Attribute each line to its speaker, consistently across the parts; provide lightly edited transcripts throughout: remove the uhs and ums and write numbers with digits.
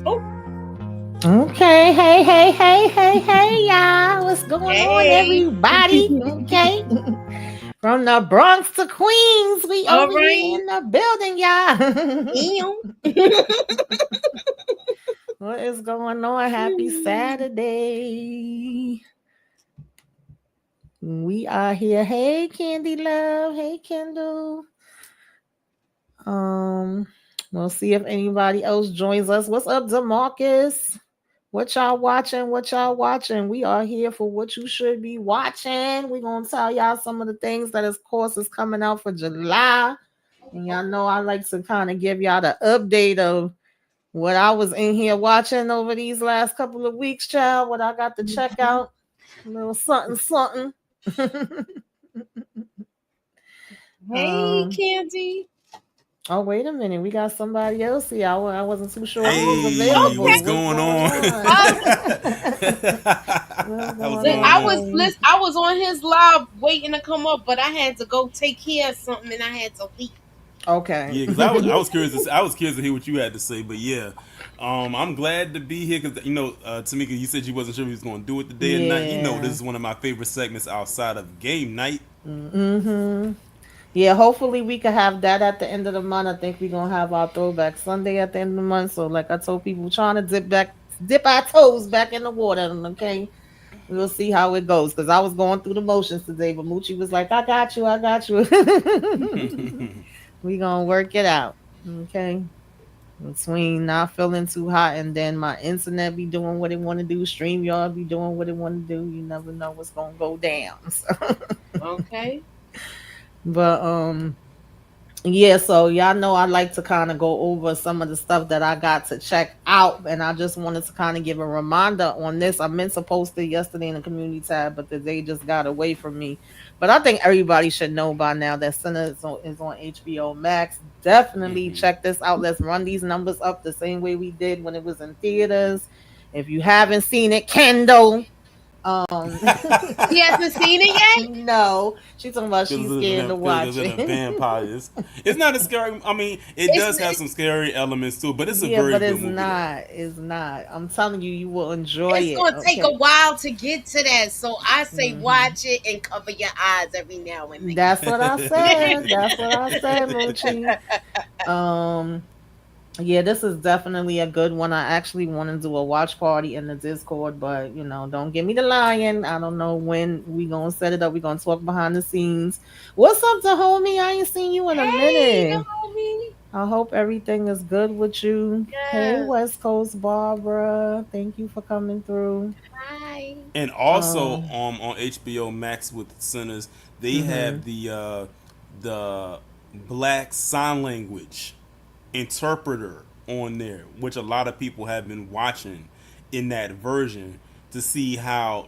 Speaker 1: Oh,
Speaker 2: Okay, hey, y'all. What's going on,
Speaker 1: hey.
Speaker 2: everybody? Okay. From the Bronx to Queens, we
Speaker 1: All
Speaker 2: over here
Speaker 1: right.
Speaker 2: in the building, y'all.
Speaker 1: Ew.
Speaker 2: What is going on? Happy Saturday. We are here. Hey, Candy Love. Hey, Kendall. Um, we'll see if anybody else joins us. What's up, Demarcus? What y'all watching? What y'all watching? We are here for what you should be watching. We're gonna tell y'all some of the things that of course is coming out for July. And y'all know I like to kind of give y'all the update of what I was in here watching over these last couple of weeks, child. What I got to check out. A little something, something.
Speaker 1: Hey,
Speaker 2: um,
Speaker 1: Candy.
Speaker 2: oh, wait a minute. We got somebody else here. I wasn't too sure who was
Speaker 1: Oh,
Speaker 3: Hey,
Speaker 2: available.
Speaker 3: what's
Speaker 1: okay.
Speaker 2: What's
Speaker 3: going
Speaker 2: going
Speaker 3: on?
Speaker 2: on?
Speaker 1: Uh,
Speaker 2: What's
Speaker 3: What's
Speaker 2: going
Speaker 3: going
Speaker 1: I
Speaker 2: on,
Speaker 3: on?
Speaker 1: was
Speaker 2: baby?
Speaker 1: listen, I was on his live waiting to come up, but I had to go take care of something and I had to leave.
Speaker 2: Okay.
Speaker 3: Yeah, because I was curious. I was curious to hear what you had to say. But yeah, I'm glad to be here because Tamika, you said you wasn't sure if you was going to do it today or not. You know, this
Speaker 2: Yeah.
Speaker 3: is one of my favorite segments outside of game night.
Speaker 2: Mm-hmm. Yeah, hopefully we could have that at the end of the month. I think we're gonna have our throwback Sunday at the end of the month. So like I told people trying to dip our toes back in the water, okay? We'll see how it goes. Cause I was going through the motions today, but Moochie was like, I got you. We gonna work it out. Okay. Between not feeling too hot and then my internet be doing what it want to do, StreamYard be doing what it want to do. You never know what's gonna go down. So,
Speaker 1: Okay.
Speaker 2: but yeah, so y'all know I like to kind of go over some of the stuff that I got to check out, and I just wanted to kind of give a reminder on this. I meant to post it yesterday in the community tab, but the day just got away from me. But I think everybody should know by now that Sinner is on HBO Max. Definitely
Speaker 3: Hmm.
Speaker 2: check this out. Let's run these numbers up the same way we did when it was in theaters. If you haven't seen it, Kendall. Um,
Speaker 1: He hasn't seen it yet?
Speaker 2: no, she's talking about
Speaker 3: Because
Speaker 2: she's
Speaker 3: of
Speaker 2: scared to watch
Speaker 3: the
Speaker 2: it.
Speaker 3: vampires. It's not a scary. I mean, it
Speaker 1: It's
Speaker 3: does have some scary elements too, but it's a
Speaker 2: Yeah,
Speaker 3: very
Speaker 2: but
Speaker 3: good
Speaker 2: it's
Speaker 3: movie though.
Speaker 2: not. It's not. I'm telling you, you will enjoy
Speaker 1: it's
Speaker 2: it.
Speaker 1: gonna take a
Speaker 2: Okay.
Speaker 1: while to get to that. So I say
Speaker 2: Hmm.
Speaker 1: watch it and cover your eyes every now and
Speaker 2: That's what I
Speaker 1: then.
Speaker 2: said. That's what I said, Moochie. Um, yeah, this is definitely a good one. I actually want to do a watch party in the Discord, but don't give me the lion. I don't know when we gonna set it up. We gonna talk behind the scenes. What's up to homie? I ain't seen you in a
Speaker 1: Hey,
Speaker 2: minute.
Speaker 1: homie.
Speaker 2: I hope everything is good with you. Hey,
Speaker 1: Yes.
Speaker 2: West Coast Barbara. Thank you for coming through.
Speaker 1: Hi.
Speaker 3: And also
Speaker 2: Um,
Speaker 3: on HBO Max with Sinners, they
Speaker 2: hmm
Speaker 3: have the black sign language interpreter on there, which a lot of people have been watching in that version to see how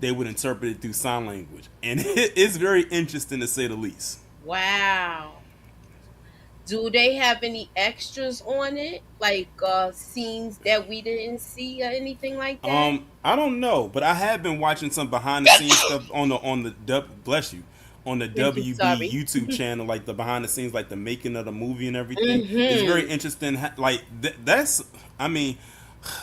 Speaker 3: they would interpret it through sign language, and it's very interesting to say the least.
Speaker 1: Wow. Do they have any extras on it? Like scenes that we didn't see or anything like that?
Speaker 3: I don't know, but I have been watching some behind the scenes stuff on the bless you on the
Speaker 1: Thank you.
Speaker 3: WB
Speaker 1: Sorry.
Speaker 3: YouTube channel, like the behind the scenes, like the making of the movie and everything. It's very
Speaker 1: Mm-hmm.
Speaker 3: interesting. Like that's, I mean,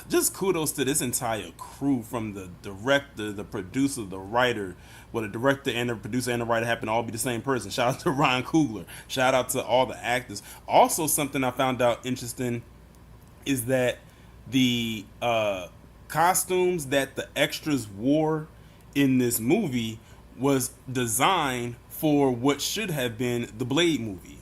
Speaker 3: just kudos to this entire crew from the director, the producer, the writer. Well, the director and the producer and the writer happen to all be the same person. Shout out to Ryan Coogler. Shout out to all the actors. Also, something I found out interesting is that the costumes that the extras wore in this movie was designed for what should have been the Blade movie,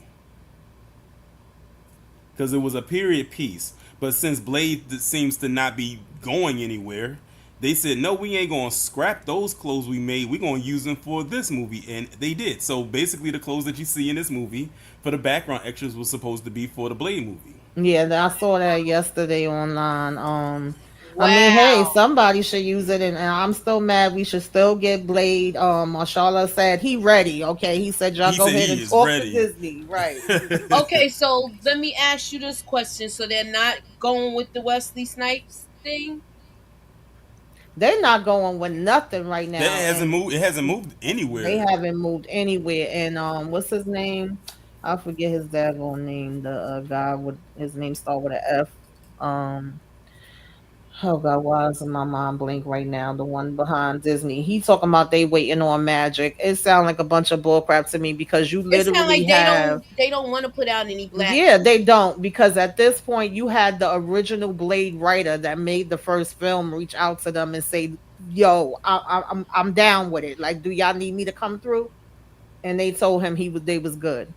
Speaker 3: because it was a period piece. But since Blade seems to not be going anywhere, they said no, we ain't gonna scrap those clothes we made. We gonna use them for this movie, and they did. So basically, the clothes that you see in this movie for the background extras was supposed to be for the Blade movie.
Speaker 2: yeah, I saw that yesterday online. I mean, hey,
Speaker 1: Wow.
Speaker 2: somebody should use it, and I'm still mad. We should still get Blade. Marshala said he ready. Okay, he said y'all
Speaker 3: He
Speaker 2: go
Speaker 3: said
Speaker 2: ahead
Speaker 3: he
Speaker 2: and
Speaker 3: is
Speaker 2: talk to
Speaker 3: ready.
Speaker 2: Disney, right?
Speaker 1: Okay, so let me ask you this question. So they're not going with the Wesley Snipes thing?
Speaker 2: They're not going with nothing right
Speaker 3: That
Speaker 2: now,
Speaker 3: hasn't
Speaker 2: and
Speaker 3: moved. It hasn't moved
Speaker 2: they
Speaker 3: anywhere.
Speaker 2: haven't moved anywhere. And what's his name? I forget his daggone name. The guy with his name start with an F. Um, oh God, why is my mind blank right now? The one behind Disney. He talking about they waiting on magic. It sounds like a bunch of bullcrap to me because you
Speaker 1: It sounds
Speaker 2: literally
Speaker 1: like they
Speaker 2: have.
Speaker 1: don't want to put out any black
Speaker 2: Yeah,
Speaker 1: films.
Speaker 2: they don't because at this point you had the original Blade writer that made the first film reach out to them and say, "Yo, I'm down with it. Like, do y'all need me to come through?" And they told him they was good.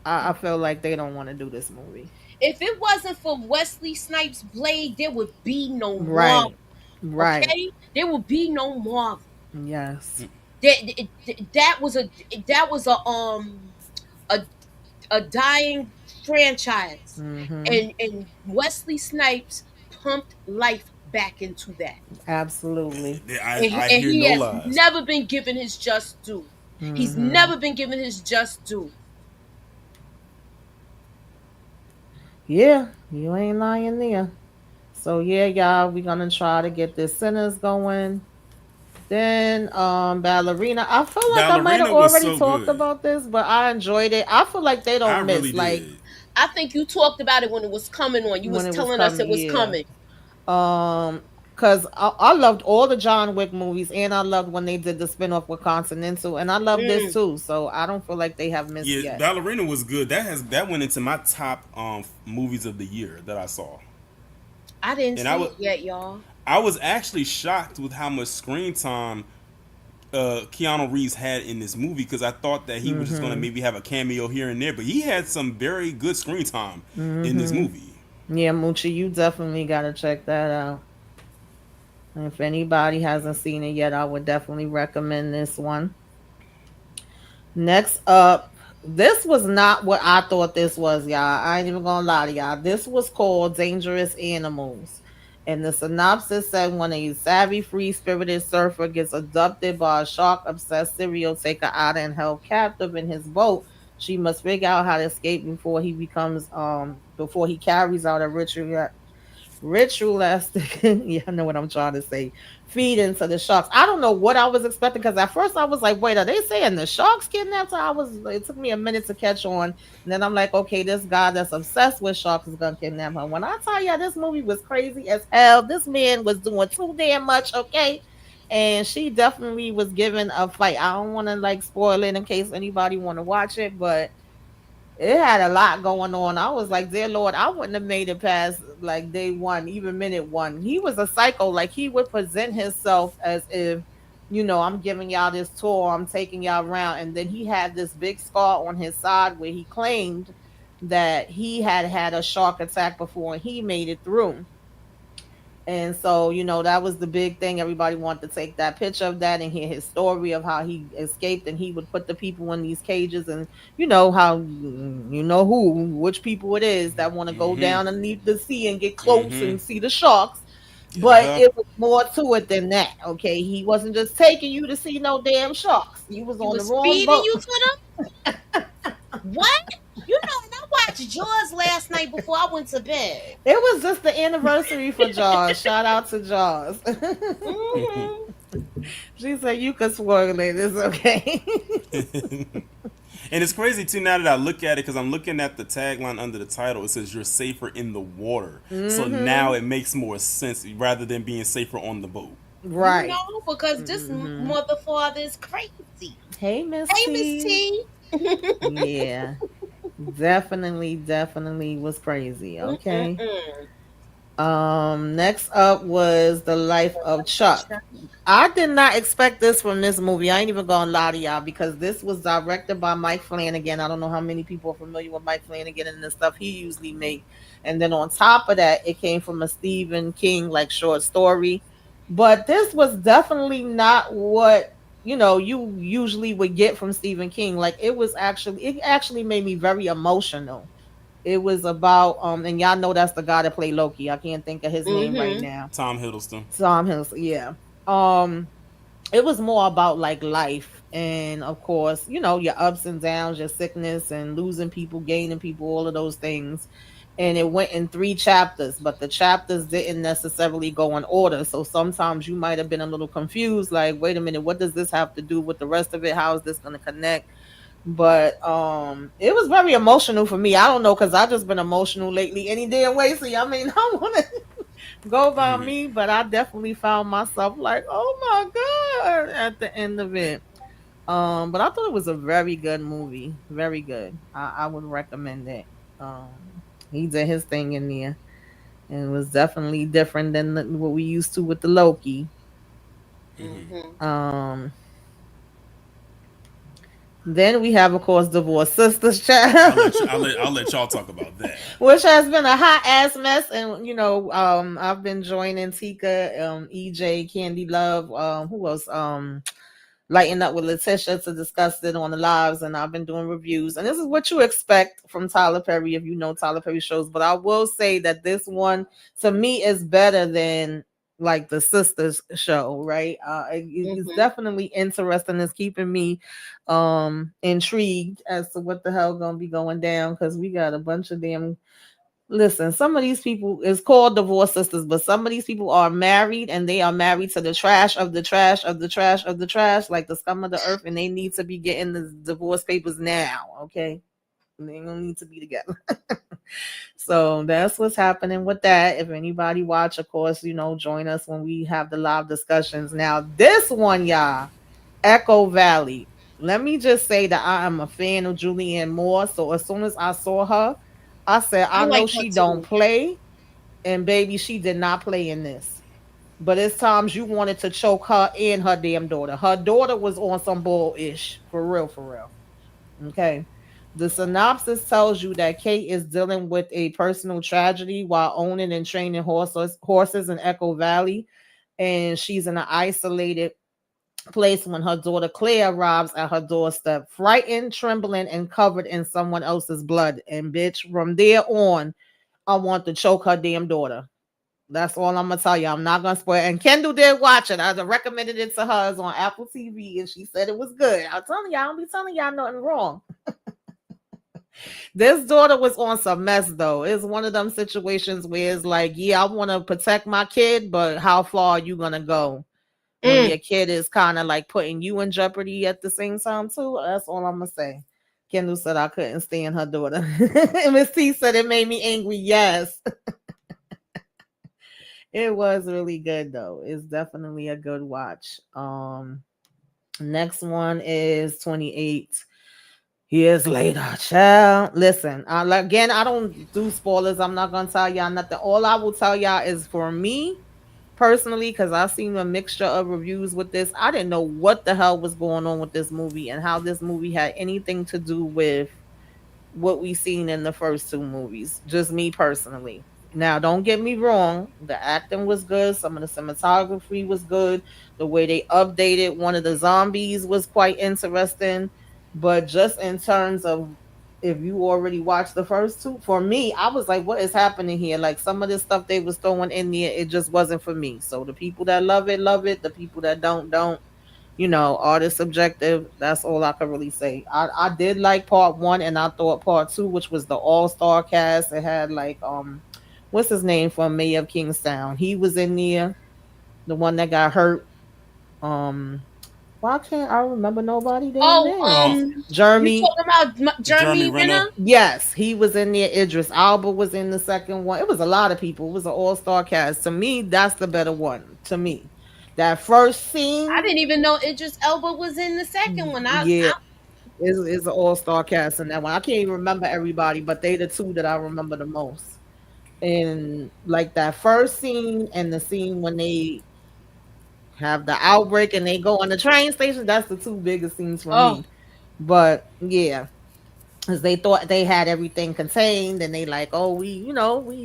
Speaker 2: I feel like they don't want to do this movie.
Speaker 1: If it wasn't for Wesley Snipes' Blade, there would be no Marvel.
Speaker 2: Right, right,
Speaker 1: Okay, there would be no Marvel.
Speaker 2: yes.
Speaker 1: That was a a dying franchise,
Speaker 2: Mm-hmm.
Speaker 1: and Wesley Snipes pumped life back into that,
Speaker 2: Absolutely.
Speaker 3: I
Speaker 1: and
Speaker 3: hear
Speaker 1: he
Speaker 3: no
Speaker 1: has
Speaker 3: lies.
Speaker 1: never been given his just due. He's
Speaker 2: Mm-hmm.
Speaker 1: never been given his just due.
Speaker 2: Yeah, you ain't lying there. So yeah, y'all, we gonna try to get this Sinners going. Then Ballerina. I feel like I might have
Speaker 3: Ballerina was
Speaker 2: already
Speaker 3: so
Speaker 2: talked
Speaker 3: good.
Speaker 2: about this, but I enjoyed it. I feel like they
Speaker 3: I
Speaker 2: don't
Speaker 3: really
Speaker 2: miss. Like
Speaker 3: did.
Speaker 1: I think you talked about it when it was coming on. You
Speaker 2: when
Speaker 1: was
Speaker 2: it was
Speaker 1: telling us
Speaker 2: coming,
Speaker 1: it was
Speaker 2: yeah.
Speaker 1: coming.
Speaker 2: Because I loved all the John Wick movies, and I loved when they did the spinoff with Continental, and I love this
Speaker 1: Mm,
Speaker 2: too. So I don't feel like they have missed
Speaker 3: Yeah,
Speaker 2: yet.
Speaker 3: Ballerina was good. That went into my top movies of the year that I saw,
Speaker 1: I didn't
Speaker 3: and I
Speaker 1: see
Speaker 3: was
Speaker 1: it yet, y'all.
Speaker 3: I was actually shocked with how much screen time Keanu Reeves had in this movie because I thought that he was just gonna
Speaker 2: Mm-hmm.
Speaker 3: maybe have a cameo here and there, but he had some very good screen time in this
Speaker 2: Mm-hmm.
Speaker 3: movie.
Speaker 2: Yeah, Moochie, you definitely gotta check that out. If anybody hasn't seen it yet, I would definitely recommend this one. Next up, this was not what I thought this was, y'all. I ain't even gonna lie to y'all. This was called Dangerous Animals. And the synopsis said when a savvy, free spirited surfer gets abducted by a shark obsessed serial taker out and held captive in his boat, she must figure out how to escape before he carries out a ritualistic, yeah, I know what I'm trying to say, feed into the sharks. I don't know what I was expecting because at first I was like, wait, are they saying the sharks kidnapped her? It took me a minute to catch on. And then I'm like, okay, this guy that's obsessed with sharks is gonna kidnap her. When I tell you this movie was crazy as hell, this man was doing too damn much, okay? And she definitely was given a fight. I don't want to like spoil it in case anybody want to watch it, but it had a lot going on. I was like, dear Lord, I wouldn't have made it past like day one, even minute one. He was a psycho. Like he would present himself as if, I'm giving y'all this tour, I'm taking y'all around. And then he had this big scar on his side where he claimed that he had had a shark attack before and he made it through. And so, that was the big thing. Everybody wanted to take that picture of that and hear his story of how he escaped and he would put the people in these cages and how which people it is that want to go
Speaker 3: Mm-hmm.
Speaker 2: down underneath the sea and get close
Speaker 3: Mm-hmm.
Speaker 2: and see the sharks. But
Speaker 3: Yeah.
Speaker 2: it was more to it than that. Okay. He wasn't just taking you to see no damn sharks. You was
Speaker 1: He
Speaker 2: on the
Speaker 1: was
Speaker 2: wrong
Speaker 1: feeding
Speaker 2: boat.
Speaker 1: you to them. What? You know, I watched Jaws last night before I went to bed.
Speaker 2: It was just the anniversary for Jaws. Shout out to Jaws.
Speaker 1: Hmm.
Speaker 2: She said you could spoil it. It's okay.
Speaker 3: And it's crazy too now that I look at it because I'm looking at the tagline under the title. It says "You're safer in the water," so now
Speaker 2: Mm-hmm.
Speaker 3: it makes more sense rather than being safer on the boat.
Speaker 1: You
Speaker 2: Right.
Speaker 1: know, because this
Speaker 2: Mm-hmm.
Speaker 1: mother father is crazy.
Speaker 2: Hey, Miss
Speaker 1: Hey, Miss
Speaker 2: T.
Speaker 1: T.
Speaker 2: Yeah, definitely was crazy. Okay.
Speaker 1: Mm-mm-mm.
Speaker 2: Next up was The Life of Chuck. I did not expect this from this movie. I ain't even gonna lie to y'all because this was directed by Mike Flanagan. I don't know how many people are familiar with Mike Flanagan and the stuff he usually make. And then on top of that, it came from a Stephen King like short story. But this was definitely not what you usually would get from Stephen King. Like it actually made me very emotional. It was about and y'all know that's the guy that played Loki. I can't think of his name right
Speaker 1: Mm-hmm.
Speaker 2: now.
Speaker 3: Tom Hiddleston.
Speaker 2: Tom Hiddleston, yeah. Um it was more about like life and of course your ups and downs, your sickness and losing people, gaining people, all of those things. And it went in 3 chapters, but the chapters didn't necessarily go in order, so sometimes you might have been a little confused like, wait a minute, what does this have to do with the rest of it? How is this going to connect? But it was very emotional for me. I don't know, because I just been emotional lately any damn way. So I mean, I want to go by me, but I definitely found myself like, oh my god, at the end of it. But I thought it was a very good movie. Very good. I would recommend it. He did his thing in there, and it was definitely different than what we used to with the Loki.
Speaker 1: Hmm.
Speaker 2: Um, then we have, of course, Divorce Sisters
Speaker 3: I'll
Speaker 2: Child,
Speaker 3: let you, I'll let y'all talk about that.
Speaker 2: which has been a hot ass mess. And I've been joining Tika, EJ, Candy Love, who else? Lighting up with Letitia to discuss it on the lives, and I've been doing reviews. And this is what you expect from Tyler Perry if you know Tyler Perry shows. But I will say that this one to me is better than like the Sisters show, right? It's
Speaker 1: Hmm.
Speaker 2: definitely interesting. It's keeping me intrigued as to what the hell gonna be going down, because we got a bunch of damn. Listen, some of these people is called divorce sisters, but some of these people are married, and they are married to the trash of the trash of the trash of the trash, like the scum of the earth, and they need to be getting the divorce papers now. Okay, they don't need to be together. So that's what's happening with that. If anybody watch, of course, join us when we have the live discussions. Now, this one, y'all, Echo Valley. Let me just say that I am a fan of Julianne Moore. So as soon as I saw her, I said,
Speaker 1: I
Speaker 2: I know
Speaker 1: like her
Speaker 2: she don't
Speaker 1: too.
Speaker 2: play, and baby, she did not play in this. But it's times you wanted to choke her and her damn daughter. Her daughter was on some bull ish, for real, for real. Okay. The synopsis tells you that Kate is dealing with a personal tragedy while owning and training horses in Echo Valley, and she's in an isolated place when her daughter Claire arrives at her doorstep, frightened, trembling, and covered in someone else's blood. And bitch, from there on, I want to choke her damn daughter. That's all I'm gonna tell you. I'm not gonna spoil it. And Kendall did watch it. I recommended it to her. It's on Apple TV, and she said it was good. I'm telling y'all, I don't be telling y'all nothing wrong. This daughter was on some mess though. It's one of them situations where it's like, yeah, I want to protect my kid, but how far are you gonna go when
Speaker 1: Mm.
Speaker 2: your kid is kind of like putting you in jeopardy at the same time too? That's all I'm gonna say. Kendall said I couldn't stand her daughter. Miss T said it made me angry. Yes, it was really good though. It's definitely a good watch. Next one is 28 years later. Child, listen. Again, I don't do spoilers. I'm not gonna tell y'all nothing. All I will tell y'all is for me personally, because I've seen a mixture of reviews with this. I didn't know what the hell was going on with this movie and how this movie had anything to do with what we seen in the first two movies. Just me personally. Now, don't get me wrong, the acting was good, some of the cinematography was good, the way they updated one of the zombies was quite interesting. But just in terms of if you already watched the first two, for me, I was like, what is happening here? Like some of this stuff they was throwing in there, it just wasn't for me. So the people that love it, love it. The people that don't. Art is subjective. That's all I can really say. I did like part one, and I thought part two, which was the all star cast, it had like what's his name from Mayor of Kingstown? He was in there, the one that got hurt. Um, why can't I remember nobody damn
Speaker 1: Oh,
Speaker 2: name?
Speaker 1: you
Speaker 2: Jeremy.
Speaker 1: talking about
Speaker 3: Jeremy
Speaker 1: Jeremy
Speaker 3: Renner.
Speaker 1: Renner?
Speaker 2: Yes, he was in there. Idris Alba was in the second one. It was a lot of people. It was an all star cast. To me, that's the better one. To me, that first
Speaker 1: I
Speaker 2: scene,
Speaker 1: didn't even know Idris Elba was in the second one.
Speaker 2: yeah, is an all star cast in that one. I can't even remember everybody, but they the two that I remember the most. And like that first scene and the scene when they have the outbreak and they go on the train station, that's the two biggest scenes for
Speaker 1: Oh,
Speaker 2: me. But yeah, because they thought they had everything contained, and they like, oh, we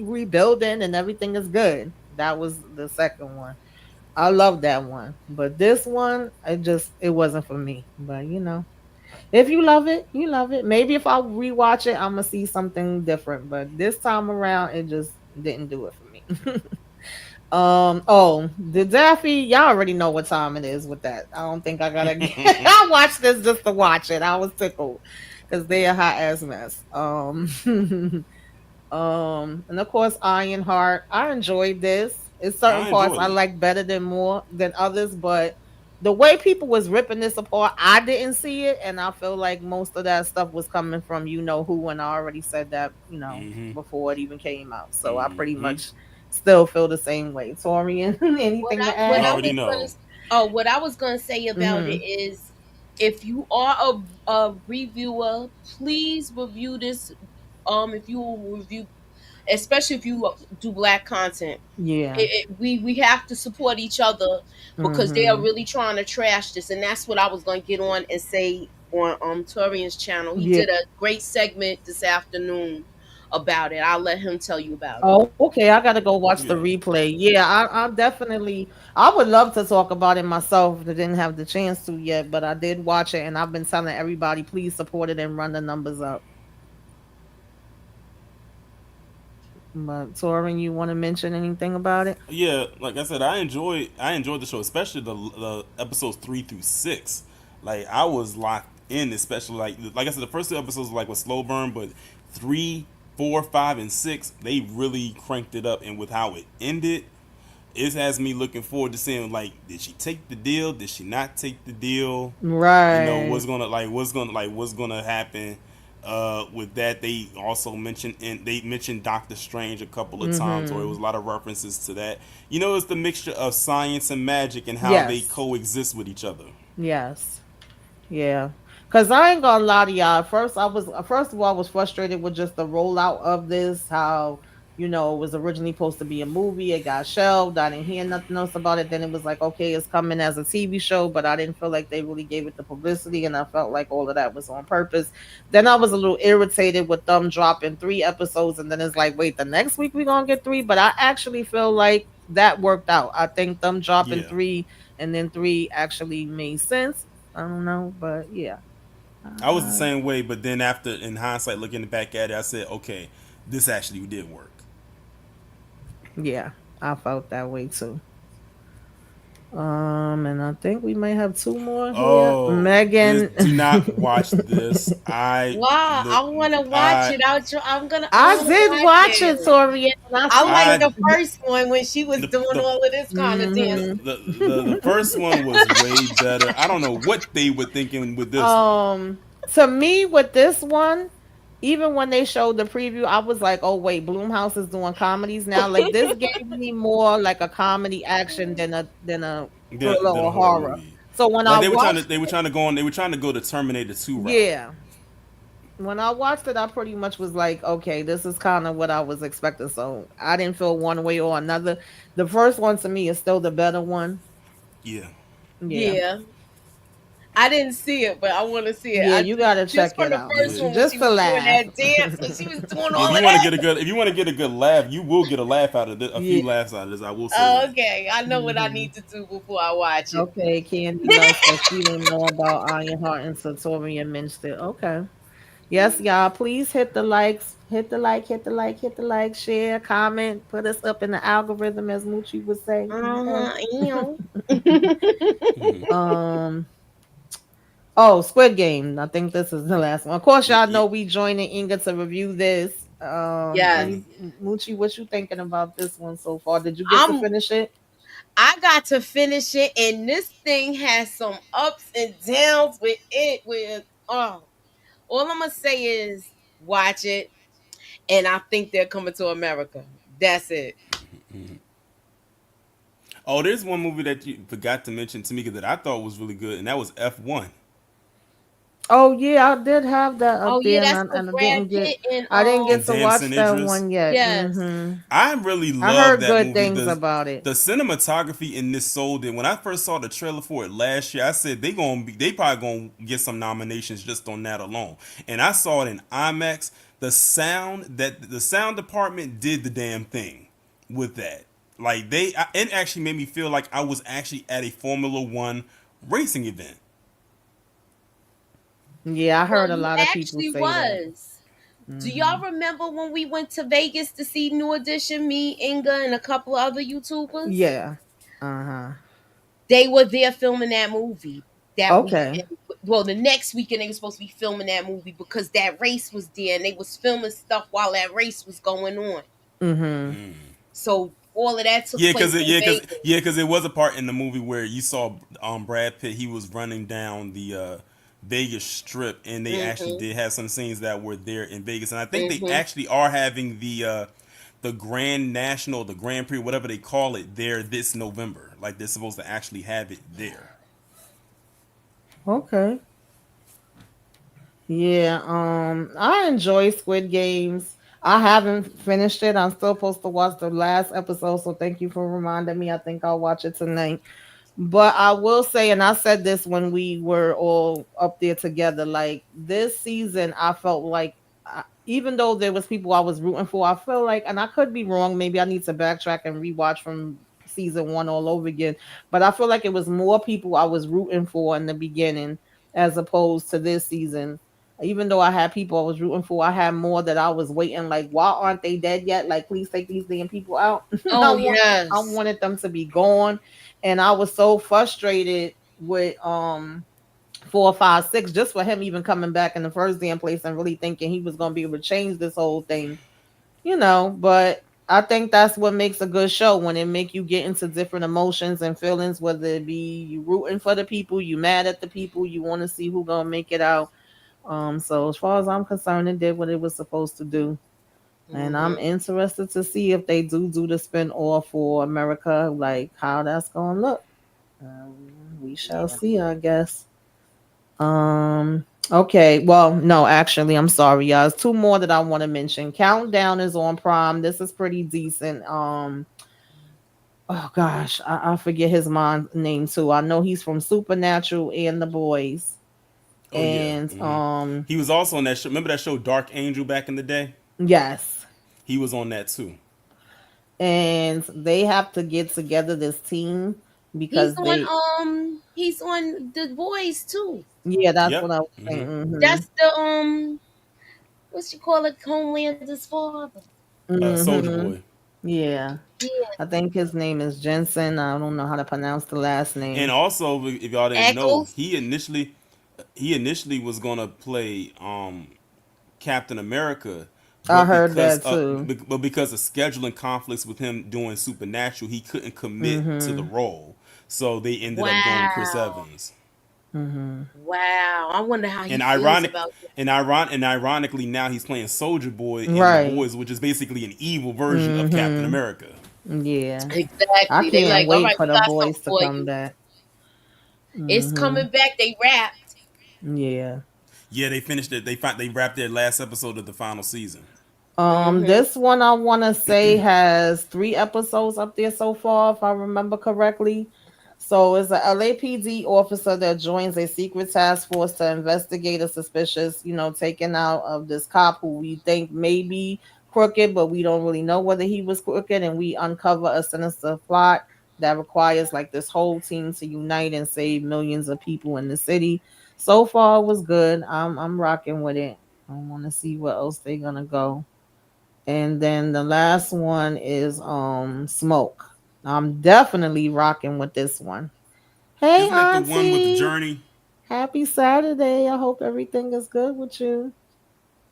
Speaker 2: rebuilding and everything is good. That was the second one. I love that one, but this one, it wasn't for me. But if you love it, you love it. Maybe if I rewatch it, I'm gonna see something different. But this time around, it just didn't do it for me. Oh, the Daffy, y'all already know what time it is with that. I don't think I gotta. I watched this just to watch it. I was tickled because they a hot ass mess. And of course, Ironheart. I enjoyed this. It's certain
Speaker 3: I
Speaker 2: parts
Speaker 3: enjoyed
Speaker 2: I
Speaker 3: it.
Speaker 2: like better than more than others, but the way people was ripping this apart, I didn't see it, and I feel like most of that stuff was coming from you know who, and I already said that
Speaker 3: Mm-hmm.
Speaker 2: before it even came out. So I pretty
Speaker 3: Mm-hmm.
Speaker 2: much still feel the same way. Torian,
Speaker 1: What
Speaker 2: anything
Speaker 1: I
Speaker 2: to
Speaker 1: what
Speaker 3: You
Speaker 1: I
Speaker 2: add?
Speaker 3: already
Speaker 1: was gonna
Speaker 3: know.
Speaker 1: what I was gonna say about it
Speaker 2: Mm-hmm.
Speaker 1: is, if you are a reviewer, please review this. If you will review, especially if you do black content,
Speaker 2: Yeah.
Speaker 1: we have to support each other, because they are
Speaker 2: Mm-hmm.
Speaker 1: really trying to trash this, and that's what I was gonna get on and say on Torian's channel. He
Speaker 2: Yeah.
Speaker 1: did a great segment this afternoon about it. I'll let him tell you about it.
Speaker 2: Oh, okay. I gotta go watch the
Speaker 3: Yeah.
Speaker 2: replay. Yeah, I definitely. I would love to talk about it myself. I didn't have the chance to yet, but I did watch it, and I've been telling everybody, please support it and run the numbers up. But Torin, you want to mention anything about it?
Speaker 3: Yeah, like I said, I enjoyed the show, especially the episodes 3 through 6. Like I was locked in, especially like I said, the first 2 episodes were like with slow burn, but 3, 4, 5, and 6 they really cranked it up, and with how it ended, it has me looking forward to seeing like did she take the deal, did she not take the deal,
Speaker 2: Right.
Speaker 3: what's gonna happen with that. They also mentioned Doctor Strange a couple of times, or it
Speaker 2: Mm-hmm.
Speaker 3: was a lot of references to that. It's the mixture of science and magic and how they
Speaker 2: Yes.
Speaker 3: coexist with each other.
Speaker 2: Yes. Yeah. Cause I ain't gonna lie to y'all. First of all, I was frustrated with just the rollout of this. How it was originally supposed to be a movie. It got shelved. I didn't hear nothing else about it. Then it was like, okay, it's coming as a TV show, but I didn't feel like they really gave it the publicity, and I felt like all of that was on purpose. Then I was a little irritated with them dropping 3 episodes, and then it's like, wait, the next week we gonna get three. But I actually feel like that worked out. I think them dropping
Speaker 3: Yeah,
Speaker 2: three and then three actually made sense. I don't know, but yeah.
Speaker 3: I was the
Speaker 2: Uh,
Speaker 3: same way, but then after in hindsight looking back at it, I said, okay, this actually did work.
Speaker 2: yeah, I felt that way too. And I think we might have two more here.
Speaker 3: Oh, this,
Speaker 2: Megan,
Speaker 3: do not watch this.
Speaker 1: Wow, I want to watch
Speaker 3: I
Speaker 1: it. I
Speaker 2: I
Speaker 1: want to
Speaker 2: did
Speaker 1: watch
Speaker 2: watch it,
Speaker 1: it.
Speaker 2: Tori, and I
Speaker 1: I like
Speaker 3: I
Speaker 1: the
Speaker 2: said,
Speaker 1: first one when she was
Speaker 3: the
Speaker 1: doing
Speaker 3: the
Speaker 1: all of this kind of
Speaker 3: the,
Speaker 1: dance.
Speaker 2: hmm
Speaker 3: the first one was way better. I don't know what they were thinking with this one.
Speaker 2: um, to me with this one, even when they showed the preview, I was like, oh wait, Bloomhouse is doing comedies now. Like this gave me more like a comedy action than a thriller
Speaker 3: Than a
Speaker 2: or
Speaker 3: horror
Speaker 2: horror.
Speaker 3: movie.
Speaker 2: So when
Speaker 3: Like
Speaker 2: I watched
Speaker 3: they were trying to go the Terminator 2 route.
Speaker 2: yeah, when I watched it, I pretty much was like, okay, this is kind of what I was expecting. So I didn't feel one way or another. The first one to me is still the better one.
Speaker 3: Yeah.
Speaker 2: Yeah.
Speaker 1: Yeah, I didn't see it, but I want to see it.
Speaker 2: Yeah,
Speaker 1: I
Speaker 2: you gotta
Speaker 1: just
Speaker 2: check
Speaker 1: from
Speaker 2: it
Speaker 1: the
Speaker 2: out.
Speaker 1: first
Speaker 3: Yeah.
Speaker 1: one when
Speaker 2: Just
Speaker 1: she
Speaker 2: to
Speaker 1: was doing
Speaker 2: laugh.
Speaker 1: that dance, when she was doing
Speaker 3: Yeah,
Speaker 1: all of that.
Speaker 3: if you want to get a good laugh, you will get a laugh out of this, a
Speaker 2: Yeah.
Speaker 3: few laughs out of this. I will say
Speaker 1: Oh,
Speaker 3: that.
Speaker 1: okay, I know what I
Speaker 2: hmm
Speaker 1: need to do before I watch it.
Speaker 2: Okay, Candy Love says she didn't know about Ironheart and Satori and Minster. Okay. Yes, y'all. Please hit the likes, hit the like, hit the like, hit the like, share, comment, put us up in the algorithm, as Moochie would say. Okay.
Speaker 1: Ew.
Speaker 2: um. Oh, Squid Game. I think this is the last one. Of course, y'all
Speaker 3: Yeah.
Speaker 2: know we joining Inga to review this.
Speaker 1: Yes,
Speaker 3: Mhm.
Speaker 2: Any Moochie, what you thinking about this one so far? Did you get to
Speaker 1: I'm.
Speaker 2: finish it?
Speaker 1: I got to finish it, and this thing has some ups and downs with it. With all I'm gonna say is watch it, and I think they're coming to America. That's it.
Speaker 3: Oh, there's one movie that you forgot to mention, Tamika, that I thought was really good, and that was F1.
Speaker 2: Oh yeah, I did have that
Speaker 1: Oh
Speaker 2: up
Speaker 1: yeah,
Speaker 2: there, and
Speaker 1: that's
Speaker 2: I,
Speaker 1: with
Speaker 2: and I
Speaker 1: Brad
Speaker 2: didn't get,
Speaker 1: Pitt and
Speaker 2: I didn't get
Speaker 3: And
Speaker 2: to
Speaker 3: Damson
Speaker 2: watch that
Speaker 3: Idris.
Speaker 2: one yet.
Speaker 1: yes.
Speaker 3: I really
Speaker 2: I
Speaker 3: love
Speaker 2: heard
Speaker 3: that
Speaker 2: good
Speaker 3: movie.
Speaker 2: things about it.
Speaker 3: The cinematography in this sold it. When I first saw the trailer for it last year, I said they probably gonna get some nominations just on that alone. And I saw it in IMAX. The sound department did the damn thing with that. Like it actually made me feel like I was actually at a Formula One racing event.
Speaker 2: Yeah, I
Speaker 1: Well,
Speaker 2: heard a
Speaker 1: you
Speaker 2: lot of people
Speaker 1: actually
Speaker 2: say that.
Speaker 1: was. Do
Speaker 2: Hmm
Speaker 1: y'all remember when we went to Vegas to see New Edition, me, Inga, and a couple other YouTubers?
Speaker 2: Yeah. Uh huh.
Speaker 1: They were there filming that movie that
Speaker 2: Okay.
Speaker 1: weekend. Well, the next weekend they were supposed to be filming that movie because that race was there, and they was filming stuff while that race was going on.
Speaker 2: Hmm
Speaker 1: So all of that took
Speaker 3: Yeah,
Speaker 1: place in Vegas.
Speaker 3: because it was a part in the movie where you saw Brad Pitt. He was running down the Vegas Strip, and they actually
Speaker 1: Mhm.
Speaker 3: did have some scenes that were there in Vegas. And I think they
Speaker 1: Mhm.
Speaker 3: actually are having the Grand National, the Grand Prix, whatever they call it, there this November. Like they're supposed to actually have it there.
Speaker 2: Okay. Yeah, I enjoy Squid Games. I haven't finished it. I'm still supposed to watch the last episode, so thank you for reminding me. I think I'll watch it tonight. But I will say, and I said this when we were all up there together, like this season, I felt like even though there was people I was rooting for, I feel like, and I could be wrong, maybe I need to backtrack and rewatch from season one all over again. But I feel like it was more people I was rooting for in the beginning as opposed to this season. Even though I had people I was rooting for, I had more that I was waiting. Like, why aren't they dead yet? Like, please take these damn people out.
Speaker 1: Oh
Speaker 2: I
Speaker 1: yes.
Speaker 2: wanted them to be gone, and I was so frustrated with 4, 5, 6 just for him even coming back in the first damn place and really thinking he was gonna be able to change this whole thing, But I think that's what makes a good show when it make you get into different emotions and feelings, whether it be you rooting for the people, you mad at the people, you want to see who gonna make it out. So as far as I'm concerned, it did what it was supposed to do. And I'm
Speaker 1: Mhm.
Speaker 2: interested to see if they do the spin off for America, like how that's gonna look. We shall
Speaker 1: Yeah.
Speaker 2: see, I guess. Okay, well, no, actually, I'm sorry, y'all. There's two more that I want to mention. Countdown is on Prime. This is pretty decent. Oh gosh, I forget his mom name too. I know he's from Supernatural and The Boys.
Speaker 3: Oh yeah.
Speaker 2: And
Speaker 3: He was also on that show. Remember that show Dark Angel back in the day?
Speaker 2: yes.
Speaker 3: He was on that too.
Speaker 2: And they have to get together this team because they
Speaker 1: He's on the boys too.
Speaker 2: yeah, that's
Speaker 3: Yep.
Speaker 2: what I was saying.
Speaker 3: hmm
Speaker 2: Mhm.
Speaker 1: That's the what you call it, Homelander's father.
Speaker 3: Soldier
Speaker 2: Mhm.
Speaker 3: Boy.
Speaker 2: Yeah.
Speaker 1: Yeah.
Speaker 2: I think his name is Jensen. I don't know how to pronounce the last
Speaker 3: And
Speaker 2: name.
Speaker 3: also, if y'all didn't know,
Speaker 1: Eccles.
Speaker 3: he initially was gonna play Captain America,
Speaker 2: I
Speaker 3: but
Speaker 2: heard that too.
Speaker 3: because of scheduling conflicts with him doing Supernatural, he couldn't commit to the
Speaker 2: Mhm.
Speaker 3: role. So they ended up going Chris
Speaker 1: Wow.
Speaker 3: Evans.
Speaker 2: Mhm.
Speaker 1: Wow. I wonder how he
Speaker 3: And
Speaker 1: feels
Speaker 3: ironic
Speaker 1: about that.
Speaker 3: and ironically now he's playing Soldier Boy in The
Speaker 2: Right.
Speaker 3: Boys, which is basically an evil version of Captain
Speaker 2: Mhm.
Speaker 3: America.
Speaker 2: Yeah. I
Speaker 1: Exactly. They
Speaker 2: can't
Speaker 1: like, all
Speaker 2: wait
Speaker 1: right,
Speaker 2: for
Speaker 1: we
Speaker 2: the
Speaker 1: got something
Speaker 2: boys to
Speaker 1: for
Speaker 2: come
Speaker 1: you.
Speaker 2: back.
Speaker 1: It's coming
Speaker 2: Mhm.
Speaker 1: back. They wrapped.
Speaker 2: Yeah.
Speaker 3: Yeah, they finished it. They wrapped their last episode of the final season.
Speaker 1: Mm-hmm.
Speaker 2: This one I want to say has 3 episodes up there so far, if I remember correctly. So it's a LAPD officer that joins a secret task force to investigate a suspicious, taking out of this cop who we think may be crooked, but we don't really know whether he was crooked. And we uncover a sinister plot that requires like this whole team to unite and save millions of people in the city. So far, it was good. I'm rocking with it. I want to see where else they're gonna go. And then the last one is Smoke. I'm definitely rocking with this one. Hey
Speaker 3: Isn't that the one with
Speaker 2: Auntie.
Speaker 3: Journey?
Speaker 2: Happy Saturday. I hope everything is good with you.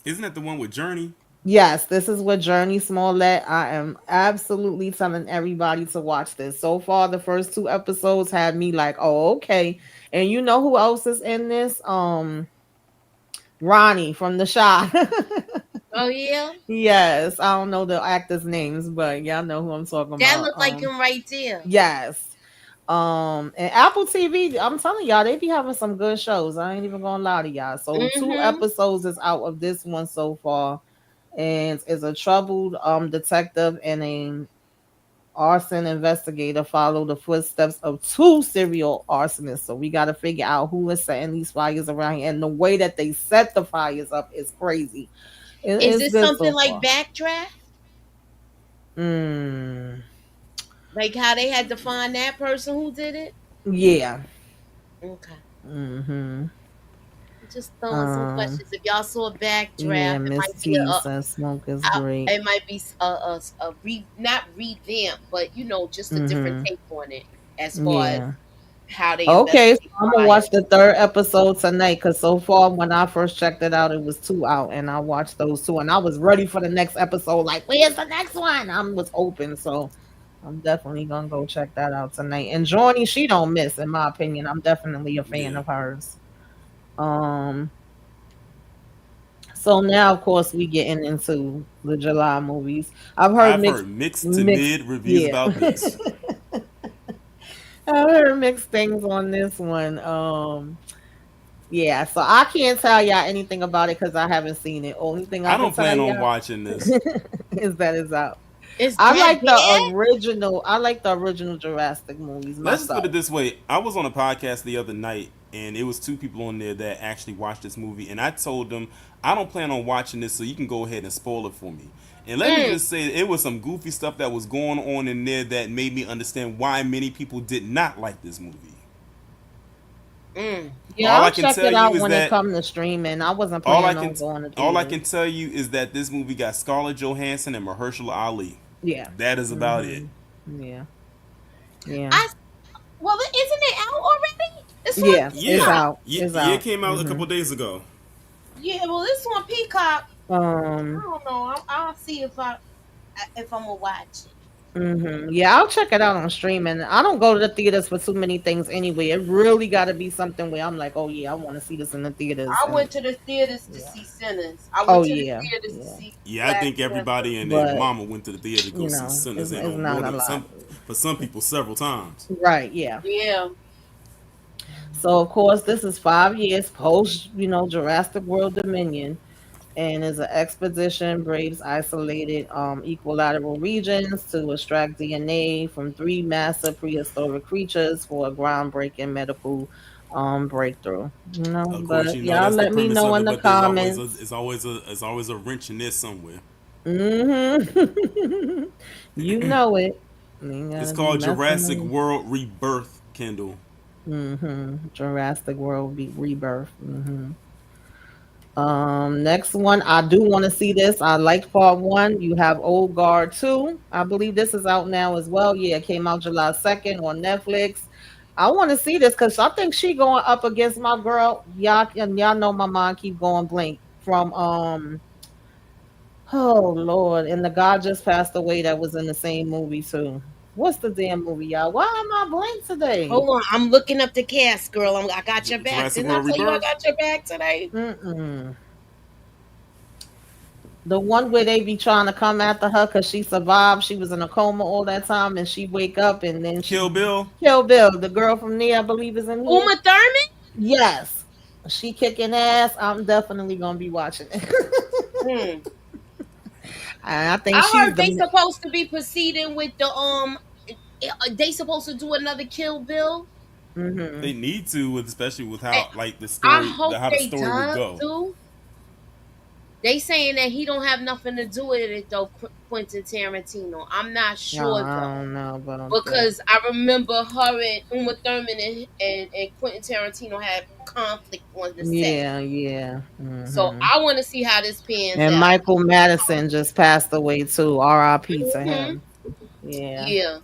Speaker 3: Isn't that the one with Journey?
Speaker 2: Yes, this is with Journey Smollett. I am absolutely telling everybody to watch this. So far, the first 2 episodes had me like, oh, okay. And you know who else is in this? Ronnie from The Shy.
Speaker 1: Oh yeah.
Speaker 2: Yes, I don't know the actors' names, but y'all know who I'm talking
Speaker 1: That
Speaker 2: about.
Speaker 1: looked like him right there.
Speaker 2: Yes. And Apple TV, I'm telling y'all, they be having some good shows. I ain't even gonna lie to y'all. So two
Speaker 1: Mm-hmm.
Speaker 2: episodes is out of this one so far, and is a troubled detective and a arson investigator follow the footsteps of 2 serial arsonists. So we got to figure out who is setting these fires around here, and the way that they set the fires up is crazy. It
Speaker 1: Is
Speaker 2: is
Speaker 1: this
Speaker 2: good
Speaker 1: something
Speaker 2: so
Speaker 1: like
Speaker 2: far.
Speaker 1: Backdraft?
Speaker 2: Mm,
Speaker 1: Like how they had to find that person who did it?
Speaker 2: yeah.
Speaker 1: Okay.
Speaker 2: Mm-hmm.
Speaker 1: Just throwing some
Speaker 2: Um.
Speaker 1: questions. If y'all saw
Speaker 2: Yeah.
Speaker 1: Backdraft, it
Speaker 2: Miss
Speaker 1: might be
Speaker 2: T says smoke is great.
Speaker 1: it might be not revamp, but just a different
Speaker 2: Mm-hmm.
Speaker 1: take on it as far as
Speaker 2: Yeah.
Speaker 1: how they
Speaker 2: Okay, so
Speaker 1: investigate
Speaker 2: I'm gonna
Speaker 1: fires.
Speaker 2: watch the 3rd episode tonight because so far when I first checked it out, it was 2 out, and I watched those 2, and I was ready for the next episode. Like, where's the next one? I was open, so I'm definitely gonna go check that out tonight. And Johnny, she don't miss, in my opinion. I'm definitely a fan
Speaker 3: Yeah,
Speaker 2: of hers. Um, so now of course we getting into the July movies. I've heard
Speaker 3: I've
Speaker 2: mixed
Speaker 3: heard mixed to
Speaker 2: mixed
Speaker 3: mid reviews
Speaker 2: yeah.
Speaker 3: about this.
Speaker 2: I've heard mixed things on this one. Yeah, so I can't tell y'all anything about it because I haven't seen it. Only thing I
Speaker 3: I
Speaker 2: can
Speaker 3: don't
Speaker 2: tell
Speaker 3: plan on
Speaker 2: y'all
Speaker 3: watching this.
Speaker 2: is that it's out.
Speaker 1: Is
Speaker 2: I
Speaker 1: that
Speaker 2: like the
Speaker 1: bad?
Speaker 2: original. I like the original Jurassic movies
Speaker 3: Let's just put it
Speaker 2: myself.
Speaker 3: this way. I was on a podcast the other night, and it was two people on there that actually watched this movie, and I told them I don't plan on watching this, so you can go ahead and spoil it for me. And let me
Speaker 1: Mm,
Speaker 3: just say, it was some goofy stuff that was going on in there that made me understand why many people did not like this movie.
Speaker 1: mm.
Speaker 2: Yeah,
Speaker 3: All
Speaker 2: I'll
Speaker 3: I can
Speaker 2: check
Speaker 3: tell
Speaker 2: it
Speaker 3: you
Speaker 2: out
Speaker 3: is
Speaker 2: when it
Speaker 3: that
Speaker 2: comes to streaming. I wasn't
Speaker 3: all I
Speaker 2: planning
Speaker 3: can
Speaker 2: on going to
Speaker 3: all I can
Speaker 2: theaters.
Speaker 3: tell you is that this movie got Scarlett Johansson and Mahershala Ali.
Speaker 2: Yeah.
Speaker 3: That is about it.
Speaker 2: Hmm. Yeah. Yeah.
Speaker 1: I well, isn't it out already? It's on
Speaker 2: Yeah. It's
Speaker 3: Yeah,
Speaker 1: Peacock.
Speaker 2: out. It's
Speaker 3: yeah, it
Speaker 2: out.
Speaker 3: came out a
Speaker 2: Hmm.
Speaker 3: couple days ago.
Speaker 1: Yeah, well, it's on Peacock. I
Speaker 2: Um.
Speaker 1: don't know. I'll see if I'm gonna watch it.
Speaker 2: Yeah, I'll check it out on streaming. I don't go to the theaters for too many things anyway. It really got to be something where I'm like, oh yeah, I want to see this in the theaters.
Speaker 1: I
Speaker 2: And
Speaker 1: went to the theaters to
Speaker 2: yeah.
Speaker 1: see Sinners. I
Speaker 2: Oh
Speaker 1: went to the
Speaker 2: yeah.
Speaker 1: theaters to
Speaker 2: Yeah.
Speaker 1: see
Speaker 3: Yeah, I
Speaker 1: Black
Speaker 3: think
Speaker 1: Panther.
Speaker 3: everybody and their
Speaker 2: But
Speaker 3: mama went to the theater to go
Speaker 2: you
Speaker 3: see
Speaker 2: know,
Speaker 3: Sinners and
Speaker 2: it's
Speaker 3: on more
Speaker 2: not a
Speaker 3: than
Speaker 2: lot.
Speaker 3: some for some people several times.
Speaker 2: Right. Yeah.
Speaker 1: Yeah.
Speaker 2: So of course, this is 5 years post, Jurassic World Dominion, and is an expedition braves isolated equilateral regions to extract DNA from three massive prehistoric creatures for a groundbreaking medical breakthrough.
Speaker 3: Of course,
Speaker 2: But
Speaker 3: you know
Speaker 2: y'all
Speaker 3: that's the
Speaker 2: let me
Speaker 3: premise
Speaker 2: know
Speaker 3: of
Speaker 2: in
Speaker 3: it,
Speaker 2: the
Speaker 3: but there's always a
Speaker 2: comments.
Speaker 3: wrench in there somewhere.
Speaker 2: Hmm. You know it. You
Speaker 3: It's
Speaker 2: gotta be
Speaker 3: called
Speaker 2: messing
Speaker 3: Jurassic
Speaker 2: with.
Speaker 3: World Rebirth, Kendall.
Speaker 2: Jurassic World Rebirth. Next one, I do want to see this. I liked part one. You have Old Guard 2. I believe this is out now as well. Yeah, it came out July 2nd on Netflix. I want to see this because I think she going up against my girl. Y'all know my mind keep going blank from oh Lord, and the guy just passed away that was in the same movie too. What's the damn movie, y'all? Why am I blank today?
Speaker 1: Hold on, I'm looking up the cast, girl. I got your back.
Speaker 3: Jurassic
Speaker 1: Didn't I
Speaker 3: World
Speaker 1: tell you I
Speaker 3: Rebirth.
Speaker 1: got your back today?
Speaker 2: Mm-mm. The one where they be trying to come after her because she survived. She was in a coma all that time, and she wake up and then she
Speaker 3: Kill Bill.
Speaker 2: Kill Bill. The girl from there, I believe, is in here.
Speaker 1: Uma Thurman.
Speaker 2: Yes, she kicking ass. I'm definitely gonna be watching it.
Speaker 1: Hmm.
Speaker 2: And I think
Speaker 1: I
Speaker 2: she's
Speaker 1: heard they
Speaker 2: the.
Speaker 1: supposed to be proceeding with the They supposed to do another Kill Bill.
Speaker 3: They
Speaker 2: Hmm.
Speaker 3: need to, especially with
Speaker 1: And
Speaker 3: how like
Speaker 1: I hope
Speaker 3: how the
Speaker 1: they
Speaker 3: story would
Speaker 1: does
Speaker 3: go.
Speaker 1: too. They saying that he don't have nothing to do with it though, Quentin Tarantino. I'm not
Speaker 2: No,
Speaker 1: sure
Speaker 2: I
Speaker 1: though.
Speaker 2: don't know about that.
Speaker 1: Because I remember her and Uma Thurman and Quentin Tarantino had conflict on the set.
Speaker 2: Yeah, yeah.
Speaker 1: So I want to see how this pans
Speaker 2: And
Speaker 1: out.
Speaker 2: Michael Madison just passed away too. R.I.P. to
Speaker 1: Hmm.
Speaker 2: him. Yeah.
Speaker 1: Yeah.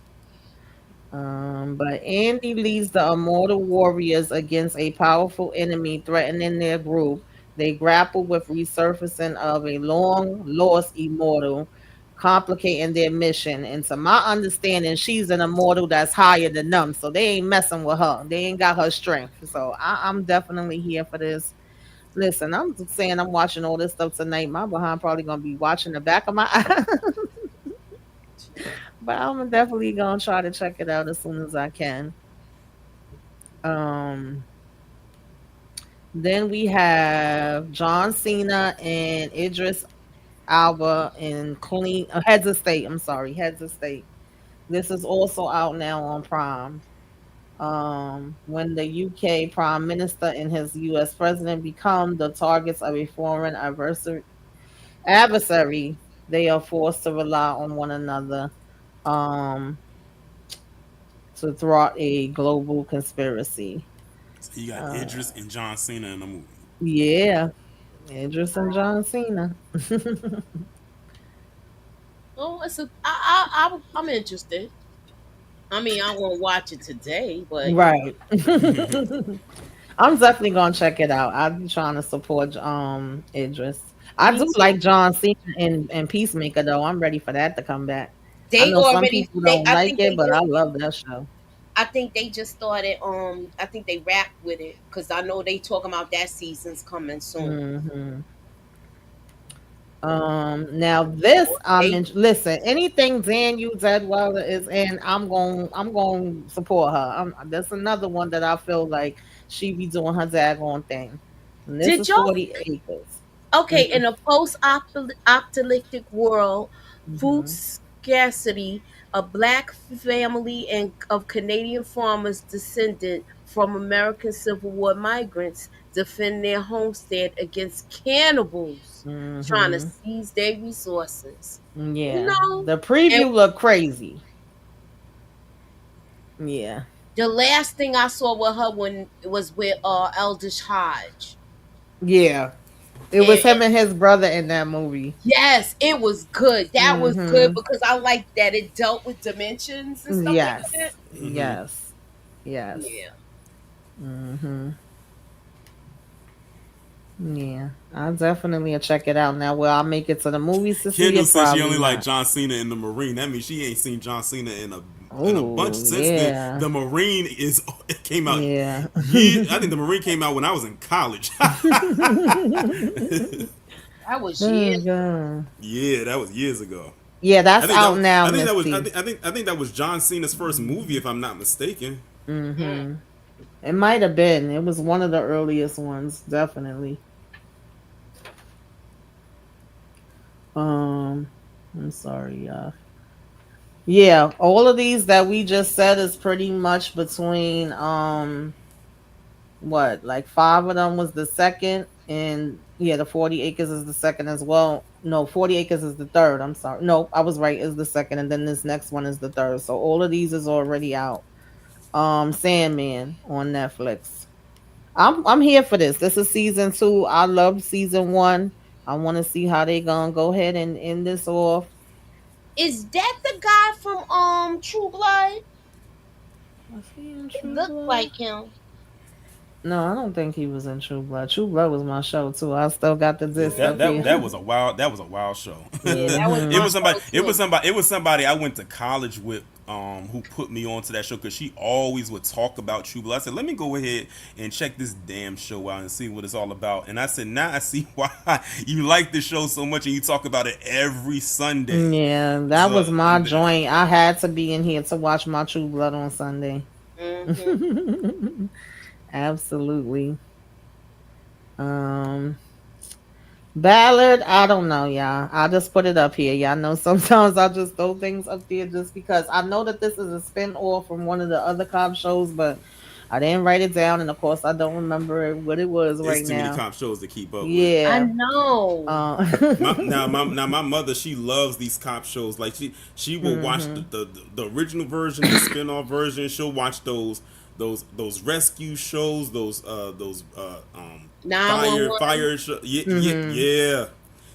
Speaker 2: But Andy leads the immortal warriors against a powerful enemy threatening their group. They grapple with resurfacing of a long lost immortal, complicating their mission. And to my understanding, she's an immortal that's higher than them, so they ain't messing with her. They ain't got her strength. So I'm definitely here for this. Listen, I'm just saying I'm watching all this stuff tonight. My behind probably gonna be watching the back of my eye. But I'm definitely gonna try to check it out as soon as I can. Um, then we have John Cena and Idris Alba in Clean Heads of State. I'm sorry, Heads of State. This is also out now on Prime. When the UK Prime Minister and his US President become the targets of a foreign adversary, they are forced to rely on one another. Um, to thwart a global conspiracy.
Speaker 3: So you got
Speaker 2: Uh,
Speaker 3: Idris and John Cena in the movie.
Speaker 2: yeah, Idris and John Cena.
Speaker 1: Oh, I'm interested. I mean, I won't watch it today, but
Speaker 2: Right. I'm definitely gonna check it out. I'm trying to support Idris. I
Speaker 1: me
Speaker 2: do
Speaker 1: too.
Speaker 2: like John Cena and Peacemaker though. I'm ready for that to come back. I
Speaker 1: They
Speaker 2: know some
Speaker 1: already
Speaker 2: people
Speaker 1: they
Speaker 2: don't
Speaker 1: I
Speaker 2: like
Speaker 1: think
Speaker 2: it,
Speaker 1: they
Speaker 2: but I
Speaker 1: just
Speaker 2: love that show.
Speaker 1: started I think they rapped with it because I know they talking about that season's coming soon.
Speaker 2: Hmm. Now this I'm
Speaker 1: They
Speaker 2: in. Listen, anything Daniel Zedweiler is in, I'm going to support her. That's another one that I feel like she be doing her daggone thing. And this
Speaker 1: did
Speaker 2: is
Speaker 1: y'all
Speaker 2: 40 acres.
Speaker 1: okay, in a post-apocalyptic world, food
Speaker 2: Mm-hmm.
Speaker 1: scarcity, a black family and of Canadian farmers descended from American Civil War migrants defend their homestead against cannibals trying to
Speaker 2: Mm-hmm.
Speaker 1: seize their resources. You
Speaker 2: Yeah.
Speaker 1: know,
Speaker 2: The
Speaker 1: and
Speaker 2: preview looked crazy. Yeah.
Speaker 1: the last thing I saw with her when it was with Eldridge Hodge.
Speaker 2: Yeah. It was him and his brother in that movie.
Speaker 1: Yes, it was good. That was good
Speaker 2: Mm-hmm.
Speaker 1: because I like that it dealt with dimensions and stuff like that.
Speaker 2: Yes.
Speaker 3: Mm-hmm.
Speaker 2: Yes. Yes.
Speaker 1: Yeah.
Speaker 2: Mm-hmm. Yeah. I'll definitely check it out now. Will I make it to the movies to see
Speaker 3: Kendall
Speaker 2: it?
Speaker 3: says she
Speaker 2: Probably
Speaker 3: only like
Speaker 2: not.
Speaker 3: John Cena in the Marine. That means she ain't seen John Cena in a bunch
Speaker 2: Oh,
Speaker 3: since then.
Speaker 2: yeah.
Speaker 3: The Marine is it came out
Speaker 2: Yeah.
Speaker 3: years. I think the Marine came out when I was in college.
Speaker 1: That was
Speaker 2: Oh,
Speaker 1: years.
Speaker 2: God.
Speaker 3: Yeah, that was years ago.
Speaker 2: Yeah,
Speaker 3: I
Speaker 2: that's
Speaker 3: think
Speaker 2: out
Speaker 3: that
Speaker 2: now,
Speaker 3: I think that was
Speaker 2: Misty.
Speaker 3: I think that was John Cena's first movie, if I'm not mistaken.
Speaker 1: Mm.
Speaker 2: Mm-hmm. It might have been. It was one of the earliest ones, definitely. Um, I'm sorry, y'all. Yeah, all of these that we just said is pretty much between what, like five of them was the second, and yeah, the 40 acres is the second as well. No, 40 acres is the third. I'm sorry. No, I was right, is the second, and then this next one is the third. So all of these is already out. Sandman on Netflix. I'm here for this. This is season 2. I loved season 1. I want to see how they gonna go ahead and end this off.
Speaker 1: Is that the guy from True Blood?
Speaker 2: Was he in
Speaker 1: It
Speaker 2: True
Speaker 1: looked
Speaker 2: Blood?
Speaker 1: like him.
Speaker 2: No, I don't think he was in True Blood. True Blood was my show too. I still got the
Speaker 3: Yeah,
Speaker 2: disc
Speaker 3: that
Speaker 2: up
Speaker 3: that
Speaker 2: here.
Speaker 3: that was a wild show.
Speaker 1: Yeah, that was
Speaker 2: Hmm.
Speaker 1: my show too.
Speaker 3: It was somebody I went to college with who put me onto that show because she always would talk about True Blood. I said, let me go ahead and check this damn show out and see what it's all about. And I said, now I see why you like the show so much and you talk about it every Sunday.
Speaker 2: Yeah, that
Speaker 3: So
Speaker 2: was my joint. I had to be in here to watch my True Blood on Sunday.
Speaker 1: Hmm.
Speaker 2: Absolutely. Um, Ballard, I don't know, y'all. I just put it up here. Y'all know sometimes I just throw things up there just because I know that this is a spin off from one of the other cop shows, but I didn't write it down, and of course I don't remember what it was
Speaker 3: it's
Speaker 2: right
Speaker 3: too many
Speaker 2: now.
Speaker 3: cop shows to keep up with.
Speaker 1: I
Speaker 2: Yeah.
Speaker 1: know.
Speaker 3: My mother, she loves these cop shows. Like she will watch
Speaker 2: Hmm.
Speaker 3: the original version, the spin off version. She'll watch those rescue shows, those fire
Speaker 1: 911.
Speaker 3: show. Yeah, yeah,
Speaker 2: Hmm.
Speaker 3: yeah.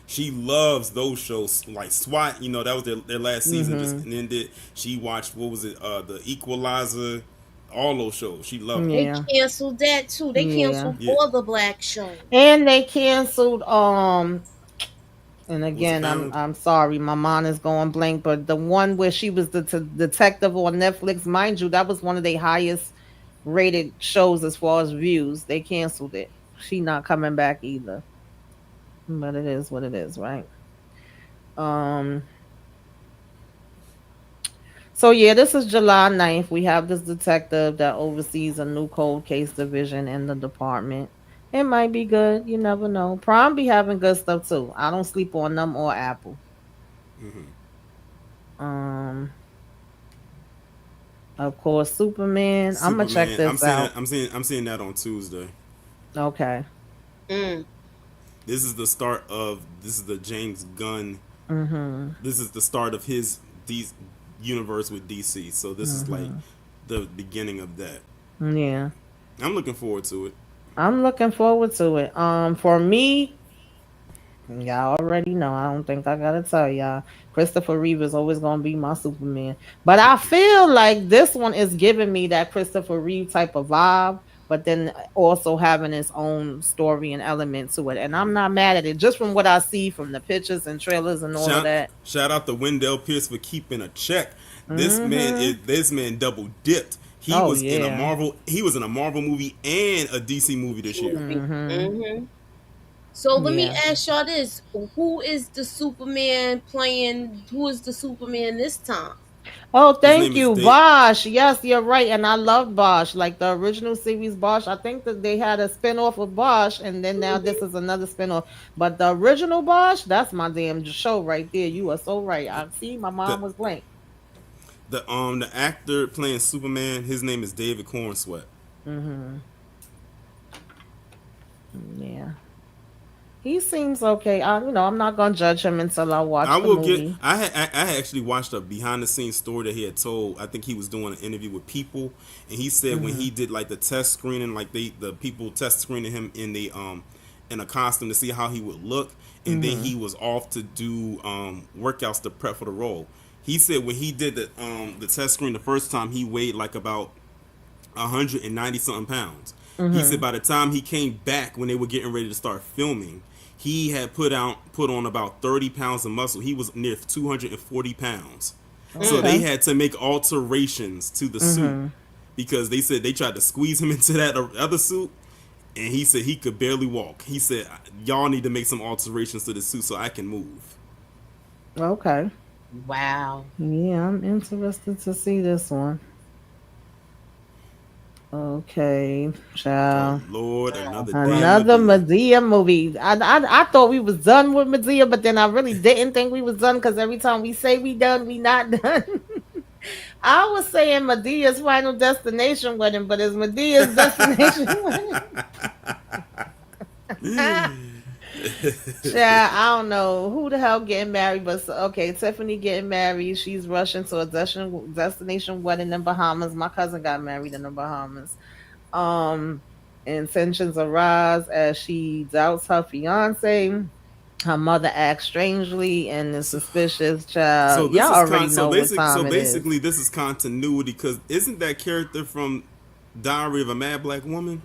Speaker 3: She loves those shows like SWAT. You know that was their last season just
Speaker 2: Hmm.
Speaker 3: ended. She watched what was it? The Equalizer. All those shows. She loved them.
Speaker 1: They
Speaker 2: Yeah.
Speaker 1: canceled that too. They
Speaker 2: Yeah.
Speaker 1: canceled
Speaker 3: Yeah.
Speaker 1: all the black shows.
Speaker 2: And they canceled and
Speaker 3: Was it
Speaker 2: again, I'm
Speaker 3: found?
Speaker 2: I'm sorry, my mind is going blank, but the one where she was the detective on Netflix, mind you, that was one of the highest rated shows as far as views. They canceled it. She not coming back either. But it is what it is, right? Um so yeah, this is July 9th. We have this detective that oversees a new cold case division in the department. It might be good. You never know. Prime be having good stuff too. I don't sleep on them or Apple.
Speaker 3: Hmm.
Speaker 2: Um, of course, Superman. I'm gonna check
Speaker 3: Superman.
Speaker 2: this out.
Speaker 3: I'm seeing that on Tuesday.
Speaker 2: Okay.
Speaker 1: Mm.
Speaker 3: This is the James Gunn.
Speaker 2: Mhm.
Speaker 3: This is the start of his these universe with DC. So this is like
Speaker 2: Mhm.
Speaker 3: the beginning of that.
Speaker 2: Yeah.
Speaker 3: I'm looking forward to it.
Speaker 2: I'm looking forward to it. For me, y'all already know. I don't think I gotta tell y'all. Christopher Reeve is always gonna be my Superman. But I feel like this one is giving me that Christopher Reeve type of vibe. but then also having its own story and element to it. And I'm not mad at it, just from what I see from the pictures and trailers and all of
Speaker 3: Shout
Speaker 2: that.
Speaker 3: shout out to Wendell Pierce for keeping a check.
Speaker 2: Mm-hmm.
Speaker 3: This man double dipped.
Speaker 2: Oh yeah.
Speaker 3: He was in a Marvel movie and a DC movie this year.
Speaker 1: Movie.
Speaker 2: Mm-hmm.
Speaker 1: Mm-hmm. So let me
Speaker 2: Yeah.
Speaker 1: ask y'all this: Who is the Superman playing? Who is the Superman this time?
Speaker 2: Oh,
Speaker 3: His
Speaker 2: thank
Speaker 3: name is
Speaker 2: you,
Speaker 3: Dave.
Speaker 2: Bosch. Yes, you're right. And I love Bosch. Like the original series Bosch. I think that they had a spin-off of Bosch, and then now this is another spin-off. But the original Bosch, that's my damn show right there. You are so right. I see my
Speaker 3: The
Speaker 2: mom was blank.
Speaker 3: the actor playing Superman, his name is David Cornsweet.
Speaker 2: Mm-hmm. Yeah. He seems okay. I'm not gonna judge him until I
Speaker 3: I
Speaker 2: watch the
Speaker 3: will get.
Speaker 2: movie.
Speaker 3: I had actually watched a behind the scenes story that he had told. I think he was doing an interview with People, and he said when
Speaker 2: Mm-hmm.
Speaker 3: he did like the test screening, like the people test screening him in a costume to see how he would look, and then
Speaker 2: Mm-hmm.
Speaker 3: he was off to do workouts to prep for the role. He said when he did the test screen the first time, he weighed like about 190 something pounds. He
Speaker 2: Mm-hmm.
Speaker 3: said by the time he came back when they were getting ready to start filming, he had put on about 30 pounds of muscle. He was near 240 pounds. So
Speaker 1: Mm.
Speaker 3: they
Speaker 2: Okay.
Speaker 3: had to make alterations to the suit
Speaker 2: Mm-hmm.
Speaker 3: because they said they tried to squeeze him into that other suit, and he said he could barely walk. He said y'all need to make some alterations to the suit so I can move.
Speaker 2: Okay.
Speaker 1: Wow.
Speaker 2: Yeah, I'm interested to see this one. Okay,
Speaker 3: Oh
Speaker 2: child.
Speaker 3: Lord, another damn
Speaker 2: Another
Speaker 3: Medea.
Speaker 2: Medea movie. I thought we was done with Medea, but then I really didn't think we was done because every time we say we done, we not done. I was saying Medea's Final Destination wedding, but it's Medea's Destination wedding. Child, I don't know who the hell getting married, but okay, Tiffany getting married. She's rushing to a destination wedding in Bahamas. My cousin got married in the Bahamas. Um, Intentions arise as she doubts her fiance. Her mother acts strangely and is
Speaker 3: So,
Speaker 2: suspicious. Child, y'all already know what
Speaker 3: so
Speaker 2: time it is.
Speaker 3: basically this is continuity because isn't that character from Diary of a Mad Black Woman?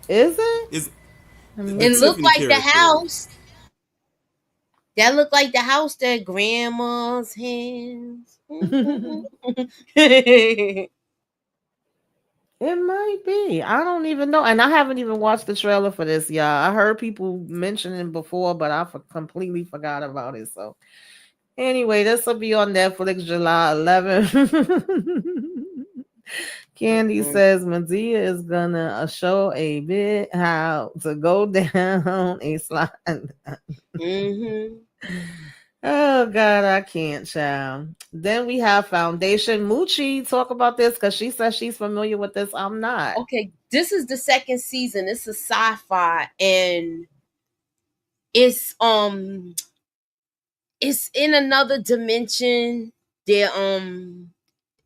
Speaker 2: Is it?
Speaker 3: Is
Speaker 2: Let me
Speaker 3: the
Speaker 1: It
Speaker 2: see.
Speaker 1: looked
Speaker 3: Tiffany
Speaker 1: like the
Speaker 3: character?
Speaker 1: house. That looked like the house that grandma's hands.
Speaker 2: It might be. I don't even know. And I haven't even watched the trailer for this, y'all. I heard people mentioning before, but I completely forgot about it. So, anyway, this will be on Netflix July 11th. Candy says Medea is gonna show a bit how to go down a slide.
Speaker 1: Mm-hmm.
Speaker 2: Oh God, I can't, child. Then we have Foundation Moochie. Talk about this because she says she's familiar with this. I'm not.
Speaker 1: Okay, this is the second season. It's a sci-fi, and it's it's in another dimension. There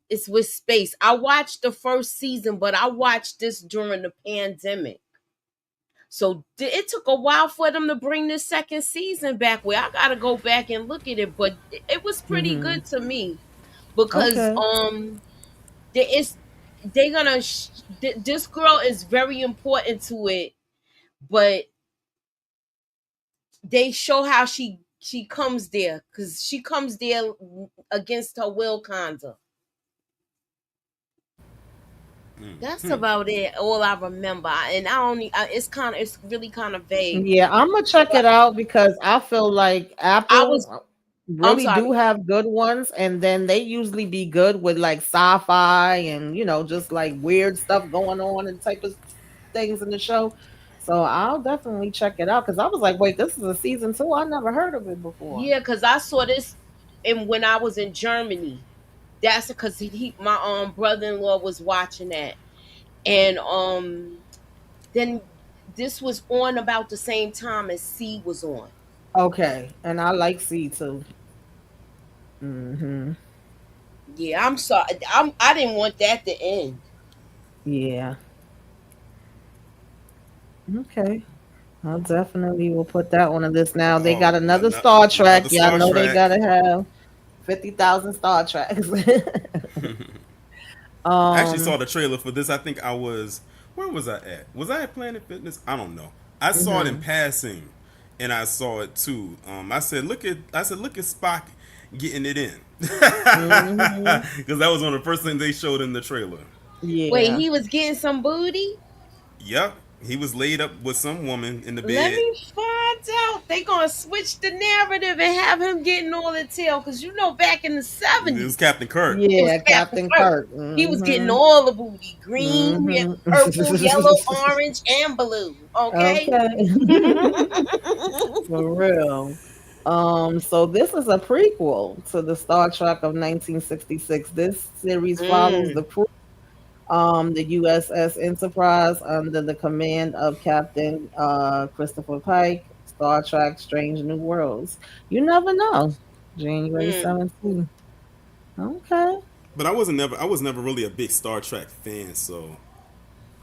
Speaker 1: it's with space. I watched the first season, but I watched this during the pandemic. So it took a while for them to bring this second season back. Where I gotta go back and look at it, but it was pretty
Speaker 2: Hmm.
Speaker 1: good to me because
Speaker 2: Okay.
Speaker 1: there is they're gonna this girl is very important to it, but they show how she comes there because she comes there against her will, kinda. That's
Speaker 3: Hmm.
Speaker 1: about it. All I remember, and I only it's really kind of vague.
Speaker 2: Yeah, I'm gonna check
Speaker 1: But
Speaker 2: it out because I feel like
Speaker 1: I was
Speaker 2: Apple
Speaker 1: I'm
Speaker 2: really do
Speaker 1: sorry.
Speaker 2: have good ones, and then they usually be good with like sci-fi and just like weird stuff going on and type of things in the show. So I'll definitely check it out because I was like, wait, this is a season two. I never heard of it before.
Speaker 1: Yeah, because I saw this, and when I was in Germany, that's because my brother-in-law was watching that, and then this was on about the same time as C was on.
Speaker 2: Okay, and I like C too. Hmm.
Speaker 1: Yeah, I'm sorry. I didn't want that to end.
Speaker 2: Yeah. Okay. I definitely will put that on the list now. They
Speaker 3: Oh,
Speaker 2: got another Star Trek.
Speaker 3: another
Speaker 2: Y'all
Speaker 3: Star
Speaker 2: know they
Speaker 3: Trek.
Speaker 2: gotta have 50,000 Star Treks.
Speaker 3: I actually
Speaker 2: um,
Speaker 3: saw the trailer for this. I think I was Where was I at? Was I at Planet Fitness? I don't know. I saw it in
Speaker 2: Mm-hmm.
Speaker 3: passing, and I saw it too. I said, look at Spock getting it in, because
Speaker 2: Mm-hmm.
Speaker 3: that was one of the first things they showed in the trailer.
Speaker 1: Wait,
Speaker 2: Yeah.
Speaker 1: he was getting some booty?
Speaker 3: Yep, he was laid up with some woman in the
Speaker 1: Let
Speaker 3: bed.
Speaker 1: me find out. They gonna switch the narrative and have him getting all the tail. Cause you know back in the
Speaker 3: It was
Speaker 1: 70s,
Speaker 3: Captain Kirk.
Speaker 1: it was
Speaker 2: Yeah,
Speaker 1: Captain
Speaker 2: Captain
Speaker 1: Kirk.
Speaker 2: Kirk.
Speaker 1: He was getting
Speaker 2: Mm-hmm.
Speaker 1: all the booty. Green,
Speaker 2: Mm-hmm.
Speaker 1: purple, yellow, orange, and blue. Okay?
Speaker 2: Okay. For real. So this is a prequel to the Star Trek of 1966. This series follows
Speaker 1: Mm,
Speaker 2: the crew, the USS Enterprise under the command of Captain Christopher Pike. Star Trek: Strange New Worlds. You never know. January
Speaker 1: mm.
Speaker 2: 17th. Okay.
Speaker 3: But I was never really a big Star Trek fan, so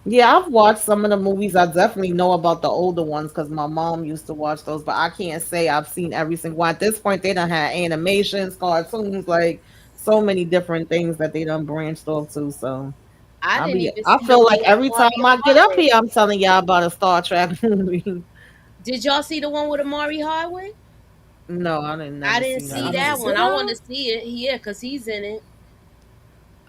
Speaker 2: Yeah, I've watched some of the movies. I definitely know about the older ones because my mom used to watch those, but I can't say I've seen every single one. At this point, they done had animations, cartoons, like so many different things that they done branched off to. So
Speaker 1: I didn't even
Speaker 2: I
Speaker 1: see the
Speaker 2: feel
Speaker 1: one
Speaker 2: like
Speaker 1: with
Speaker 2: every time
Speaker 1: Amari
Speaker 2: I get up
Speaker 1: Hardwick.
Speaker 2: here, I'm telling y'all about a Star Trek movie.
Speaker 1: Did y'all see the one with Amari Hardwick?
Speaker 2: No, I didn't
Speaker 1: I
Speaker 2: never
Speaker 1: didn't
Speaker 2: see that.
Speaker 3: no,
Speaker 1: see
Speaker 3: I
Speaker 2: I
Speaker 3: didn't
Speaker 1: that
Speaker 3: see
Speaker 1: one.
Speaker 2: did
Speaker 1: I
Speaker 3: that.
Speaker 1: want
Speaker 2: I?
Speaker 1: to see it. Yeah, cause he's in it.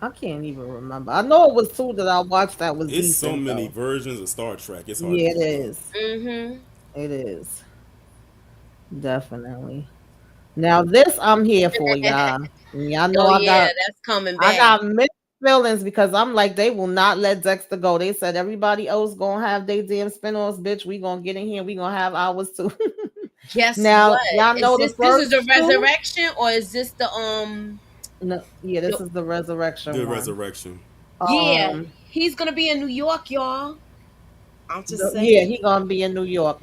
Speaker 2: I can't even remember. I know it was two that I watched that was
Speaker 3: It's so
Speaker 2: decent
Speaker 3: many
Speaker 2: though.
Speaker 3: versions of Star Trek. It's hard to
Speaker 2: Yeah, it
Speaker 3: keep up.
Speaker 2: is.
Speaker 1: Mm-hmm.
Speaker 2: It is definitely. Now this I'm here for, y'all. Y'all know
Speaker 1: Oh
Speaker 2: I
Speaker 1: yeah,
Speaker 2: got
Speaker 1: that's coming
Speaker 2: I
Speaker 1: back.
Speaker 2: got mixed feelings because I'm like they will not let Dexter go. They said everybody else gonna have their damn spinoffs, bitch. We gonna get in here. We gonna have ours too.
Speaker 1: Guess
Speaker 2: Now
Speaker 1: what?
Speaker 2: y'all
Speaker 1: Is
Speaker 2: know the
Speaker 1: this is the
Speaker 2: first two.
Speaker 1: resurrection or is this
Speaker 2: No, yeah, this
Speaker 1: the
Speaker 2: is the resurrection
Speaker 3: The
Speaker 2: one.
Speaker 3: Resurrection.
Speaker 1: yeah,
Speaker 2: Um,
Speaker 1: he's gonna be in New York, y'all. I'm just
Speaker 2: yeah,
Speaker 1: saying.
Speaker 2: he gonna be in New York.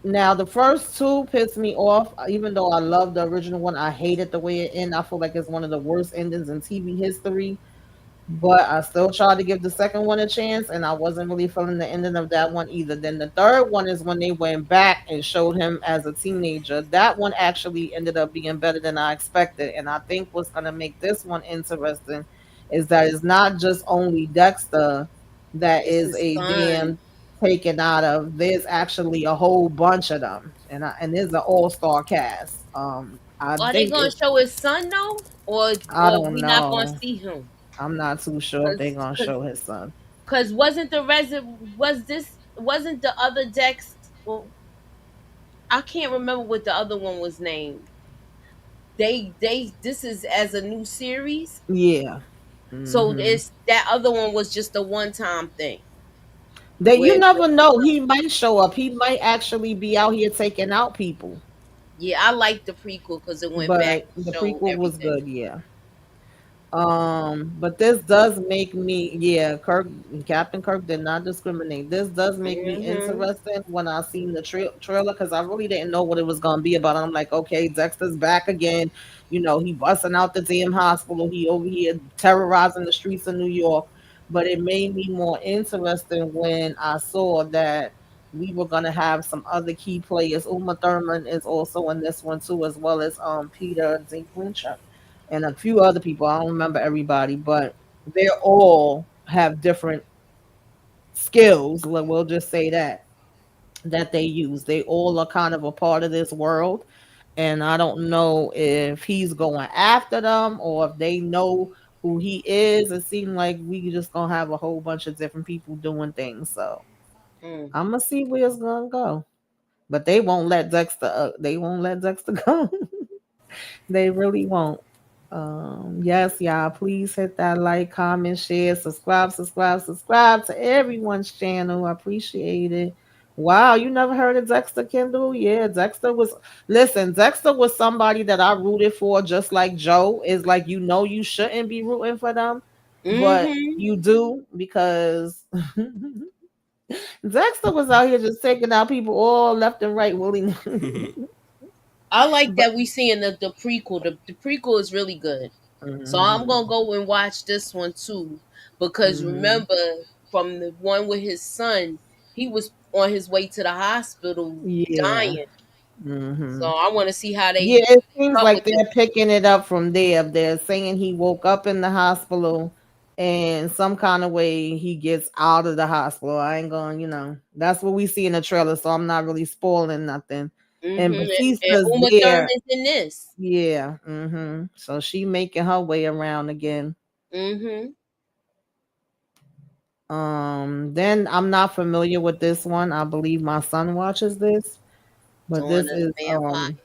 Speaker 2: Now the first two pissed me off. Even though I love the original one, I hated the way it ended. I feel like it's one of the worst endings in TV history. But I still tried to give the second one a chance, and I wasn't really feeling the ending of that one either. Then the third one is when they went back and showed him as a teenager. That one actually ended up being better than I expected. And I think what's going to make this one interesting is that it's not just only Dexter that
Speaker 1: It's
Speaker 2: is
Speaker 1: his
Speaker 2: a
Speaker 1: son.
Speaker 2: damn taken out of. There's actually a whole bunch of them, and there's an all star cast. I
Speaker 1: Are they
Speaker 2: think
Speaker 1: gonna
Speaker 2: it.
Speaker 1: show his son though,
Speaker 2: I
Speaker 1: or
Speaker 2: don't
Speaker 1: we not gonna
Speaker 2: know.
Speaker 1: see him?
Speaker 2: I'm not too sure if they're
Speaker 1: Cause,
Speaker 2: gonna
Speaker 1: cause,
Speaker 2: show his son.
Speaker 1: 'cause wasn't the other Dex? Well, I can't remember what the other one was named. They this is as a new series,
Speaker 2: Yeah.
Speaker 1: so
Speaker 2: hmm
Speaker 1: it's that other one was just a one time thing.
Speaker 2: That you
Speaker 1: Where
Speaker 2: never know. He might show up. He might actually be out here taking out people.
Speaker 1: yeah, I liked the prequel because it went back
Speaker 2: But
Speaker 1: and
Speaker 2: the
Speaker 1: showed
Speaker 2: prequel was
Speaker 1: everything.
Speaker 2: good, yeah. But this does make me, yeah, Captain Kirk did not discriminate. This does make me
Speaker 1: Hmm.
Speaker 2: interested when I seen the trailer because I really didn't know what it was gonna be about. I'm like, okay, Dexter's back again. He busting out the damn hospital. He over here terrorizing the streets of New York. But it made me more interested when I saw that we were gonna have some other key players. Uma Thurman is also in this one too, as well as Peter Dinklage and a few other people. I don't remember everybody, but they all have different skills. We'll just say that they use. They all are kind of a part of this world. And I don't know if he's going after them or if they know who he is. It seemed like we just gonna have a whole bunch of different people doing things. So
Speaker 1: Mm.
Speaker 2: I'm gonna see where it's gonna go. But they won't let Dexter. They won't let Dexter go. They really won't. Yes, y'all, please hit that like, comment, share, subscribe to everyone's channel. I appreciate it. Wow, you never heard of Dexter Kendall? Yeah, Dexter was somebody that I rooted for, just like Joe. Is like you shouldn't be rooting for them, but
Speaker 1: Hmm.
Speaker 2: you do because Dexter was out here just taking out people all left and right, willing.
Speaker 1: I like
Speaker 2: But
Speaker 1: that we seeing the prequel. The prequel is really good. So I'm
Speaker 2: mhm,
Speaker 1: gonna go and watch this one too. Because
Speaker 2: mhm.
Speaker 1: remember, from the one with his son, he was on his way to the hospital
Speaker 2: Yeah.
Speaker 1: dying. So
Speaker 2: hmm
Speaker 1: I wanna see how they
Speaker 2: Yeah, it seems
Speaker 1: cut
Speaker 2: like
Speaker 1: with this
Speaker 2: they're
Speaker 1: one.
Speaker 2: picking it up from there. They're saying he woke up in the hospital and some kind of way he gets out of the hospital. I ain't going, that's what we see in the trailer, so I'm not really spoiling nothing. And
Speaker 1: And
Speaker 2: Batista's
Speaker 1: Uma
Speaker 2: there.
Speaker 1: Thurman's in this.
Speaker 2: Yeah. So she making her way around again.
Speaker 1: Mm-hmm.
Speaker 2: Then I'm not familiar with this one. I believe my son watches this, but
Speaker 1: Dawn of
Speaker 2: this
Speaker 1: the
Speaker 2: is
Speaker 1: Vampire.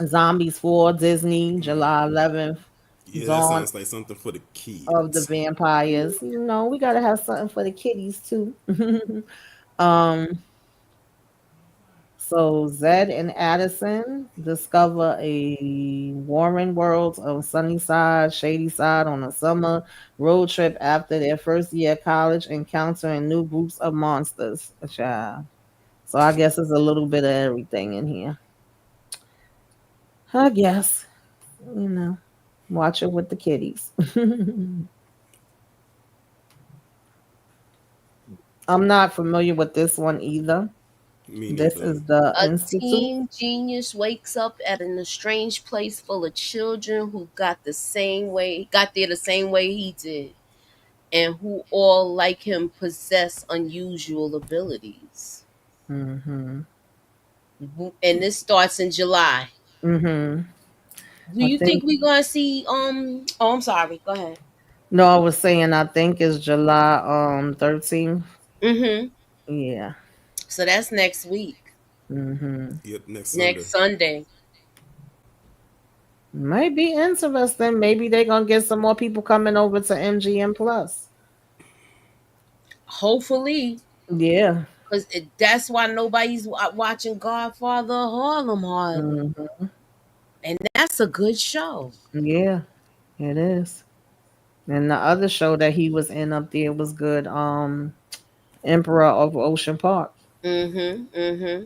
Speaker 2: Zombies 4 Disney, July 11th.
Speaker 3: Yeah, that
Speaker 2: Dawn
Speaker 3: sounds like something for the
Speaker 2: of the
Speaker 3: kids.
Speaker 2: Vampires. We gotta have something for the kiddies too. um So Zed and Addison discover a warring world of sunny side, shady side on a summer road trip after their first year of college, encountering new groups of monsters. Child. So I guess it's a little bit of everything in here. I guess, you know, watch it with the kiddies. I'm not familiar with this one either.
Speaker 3: Me
Speaker 2: This
Speaker 3: neither.
Speaker 2: is the
Speaker 1: A
Speaker 2: Institute.
Speaker 1: teen genius wakes up at an strange place full of children who got there the same way he did, and who all, like him, possess unusual abilities.
Speaker 2: hmm
Speaker 1: And this starts in July.
Speaker 2: hmm
Speaker 1: Do
Speaker 2: I
Speaker 1: you
Speaker 2: think
Speaker 1: think we're gonna see? Oh, I'm sorry. Go ahead.
Speaker 2: No, I was saying I think it's July 13th.
Speaker 1: Mm-hmm.
Speaker 2: Yeah.
Speaker 1: So that's next week,
Speaker 2: hmm
Speaker 3: Yep, next Sunday.
Speaker 1: next Sunday.
Speaker 2: Might be interesting. Maybe they're gonna get some more people coming over to MGM Plus.
Speaker 1: Hopefully,
Speaker 2: Yeah.
Speaker 1: because that's why nobody's watching Godfather of Harlem hardly,
Speaker 2: hmm
Speaker 1: and that's a good show.
Speaker 2: Yeah, it is. And the other show that he was in up there was good. Emperor of Ocean Park.
Speaker 1: Mm-hmm. Mm-hmm.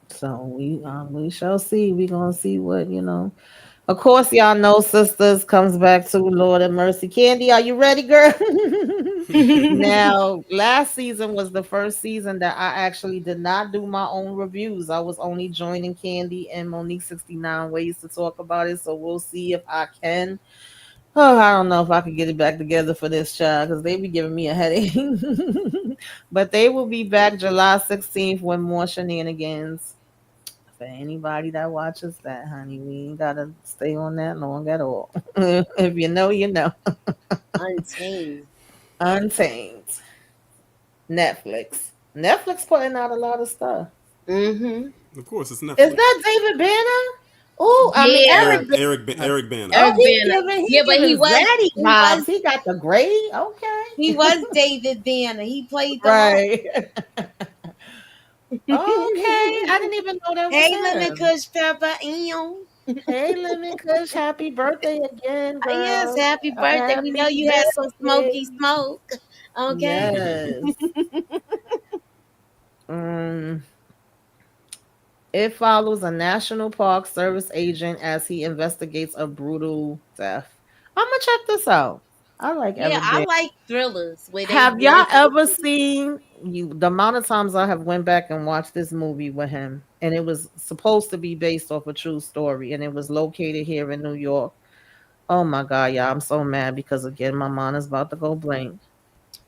Speaker 2: So we shall see. We gonna see what. Of course, y'all know Sisters comes back to Lord of Mercy. Candy, are you ready, girl? Now, last season was the first season that I actually did not do my own reviews. I was only joining Candy and Monique 69 ways to talk about it. So we'll see if I can. Oh, I don't know if I could get it back together for this child because they be giving me a headache. But they will be back July 16th with more shenanigans. For anybody that watches that, honey, we ain't gotta stay on that long at all. If you know, you know.
Speaker 1: Untamed.
Speaker 2: Untamed. Netflix. Netflix putting out a lot of stuff.
Speaker 1: Mm-hmm.
Speaker 3: Of course, it's
Speaker 2: Is
Speaker 3: Netflix.
Speaker 2: that David Banner? Oh, I mean
Speaker 1: Yeah.
Speaker 2: Banner.
Speaker 3: Eric Banner.
Speaker 2: Oh,
Speaker 1: Eric
Speaker 2: he
Speaker 1: Banner.
Speaker 2: giving he
Speaker 1: Yeah, but
Speaker 2: giving Zaddy vibes. He got the gray.
Speaker 1: he
Speaker 2: Okay.
Speaker 1: was David Banner. He played the role.
Speaker 2: Right. Okay. I didn't even know that was
Speaker 1: Hey, Lemon
Speaker 2: him.
Speaker 1: Kush Pepper, ew.
Speaker 2: Hey, Lemon Kush, happy birthday again,
Speaker 1: Yes,
Speaker 2: girl.
Speaker 1: happy birthday. We know
Speaker 2: Happy
Speaker 1: you had some
Speaker 2: birthday.
Speaker 1: smoky smoke. Okay.
Speaker 2: Yes. Um, it follows a National Park Service agent as he investigates a brutal death. I'm gonna check this out. I like
Speaker 1: Yeah,
Speaker 2: Eric
Speaker 1: I
Speaker 2: Bana.
Speaker 1: like thrillers where they
Speaker 2: Have y'all
Speaker 1: really
Speaker 2: ever seen the amount of times I have went back and watched this movie with him, and it was supposed to be based off a true story, and it was located here in New York. Oh my god, yeah, I'm so mad because again my mind is about to go blank.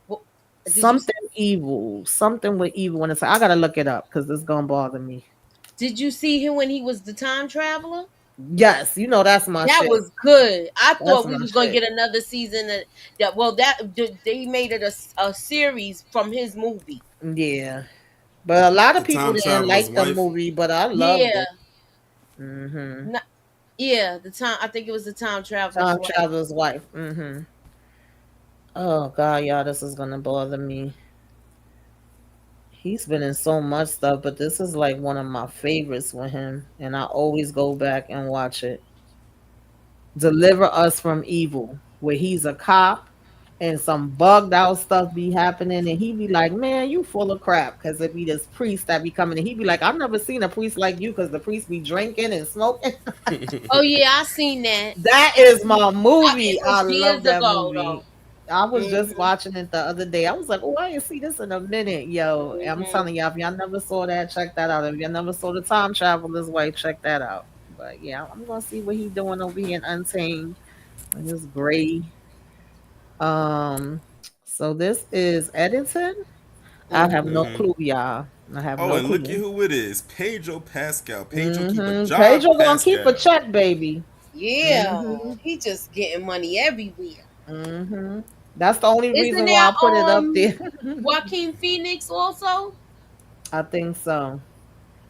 Speaker 1: Wh- did you
Speaker 2: Something with evil when it's. I gotta look it up because it's gonna bother me.
Speaker 1: did you see him when he was the time traveler?
Speaker 2: Yes, that's my
Speaker 1: That
Speaker 2: shit.
Speaker 1: was good. I
Speaker 2: That's
Speaker 1: thought we
Speaker 2: my
Speaker 1: was gonna
Speaker 2: shit.
Speaker 1: get another season. That well, they made it a series from his movie.
Speaker 2: Yeah, but a lot
Speaker 3: The
Speaker 2: of people
Speaker 3: time
Speaker 2: didn't
Speaker 3: traveler's
Speaker 2: like the
Speaker 3: wife.
Speaker 2: movie, but I loved
Speaker 1: Yeah,
Speaker 2: it. hmm
Speaker 1: not, yeah. The time I think it was the time traveler's
Speaker 2: Time
Speaker 1: wife.
Speaker 2: Traveler's Wife. Oh god, y'all, this is gonna bother me. He's been in so much stuff, but this is like one of my favorites with him, and I always go back and watch it. Deliver Us from Evil, where he's a cop and some bugged out stuff be happening, and he be like, "Man, you full of crap," because it be this priest that be coming, and he be like, "I've never seen a priest like you," because the priest be drinking and smoking.
Speaker 1: Oh yeah, I seen that.
Speaker 2: That is my
Speaker 1: It
Speaker 2: movie. I
Speaker 1: was
Speaker 2: love
Speaker 1: years
Speaker 2: that
Speaker 1: ago
Speaker 2: movie.
Speaker 1: though.
Speaker 2: I was just
Speaker 1: Hmm.
Speaker 2: watching it the other day. I was like, "Oh, I didn't see this in a minute, yo." I'm
Speaker 1: Hmm.
Speaker 2: telling y'all, if y'all never saw that, check that out. If y'all never saw the Time Traveler's Wife, check that out. But yeah, I'm gonna see what he doing over here in Untamed with his gray. Um, so this is Edison. I have no
Speaker 1: Mm-hmm.
Speaker 2: clue, y'all. I have
Speaker 3: Oh,
Speaker 2: no
Speaker 3: and look at
Speaker 2: clue.
Speaker 3: who it is. Pedro Pascal. Pedro keep a
Speaker 2: Pedro
Speaker 3: job,
Speaker 2: gonna keep a
Speaker 3: Pascal.
Speaker 2: check, baby.
Speaker 1: Yeah,
Speaker 2: Mm-hmm.
Speaker 1: he just getting money everywhere.
Speaker 2: Mm-hmm. That's the only
Speaker 1: Isn't
Speaker 2: reason why
Speaker 1: there
Speaker 2: I put it up there.
Speaker 1: Joaquin Phoenix also?
Speaker 2: I think so.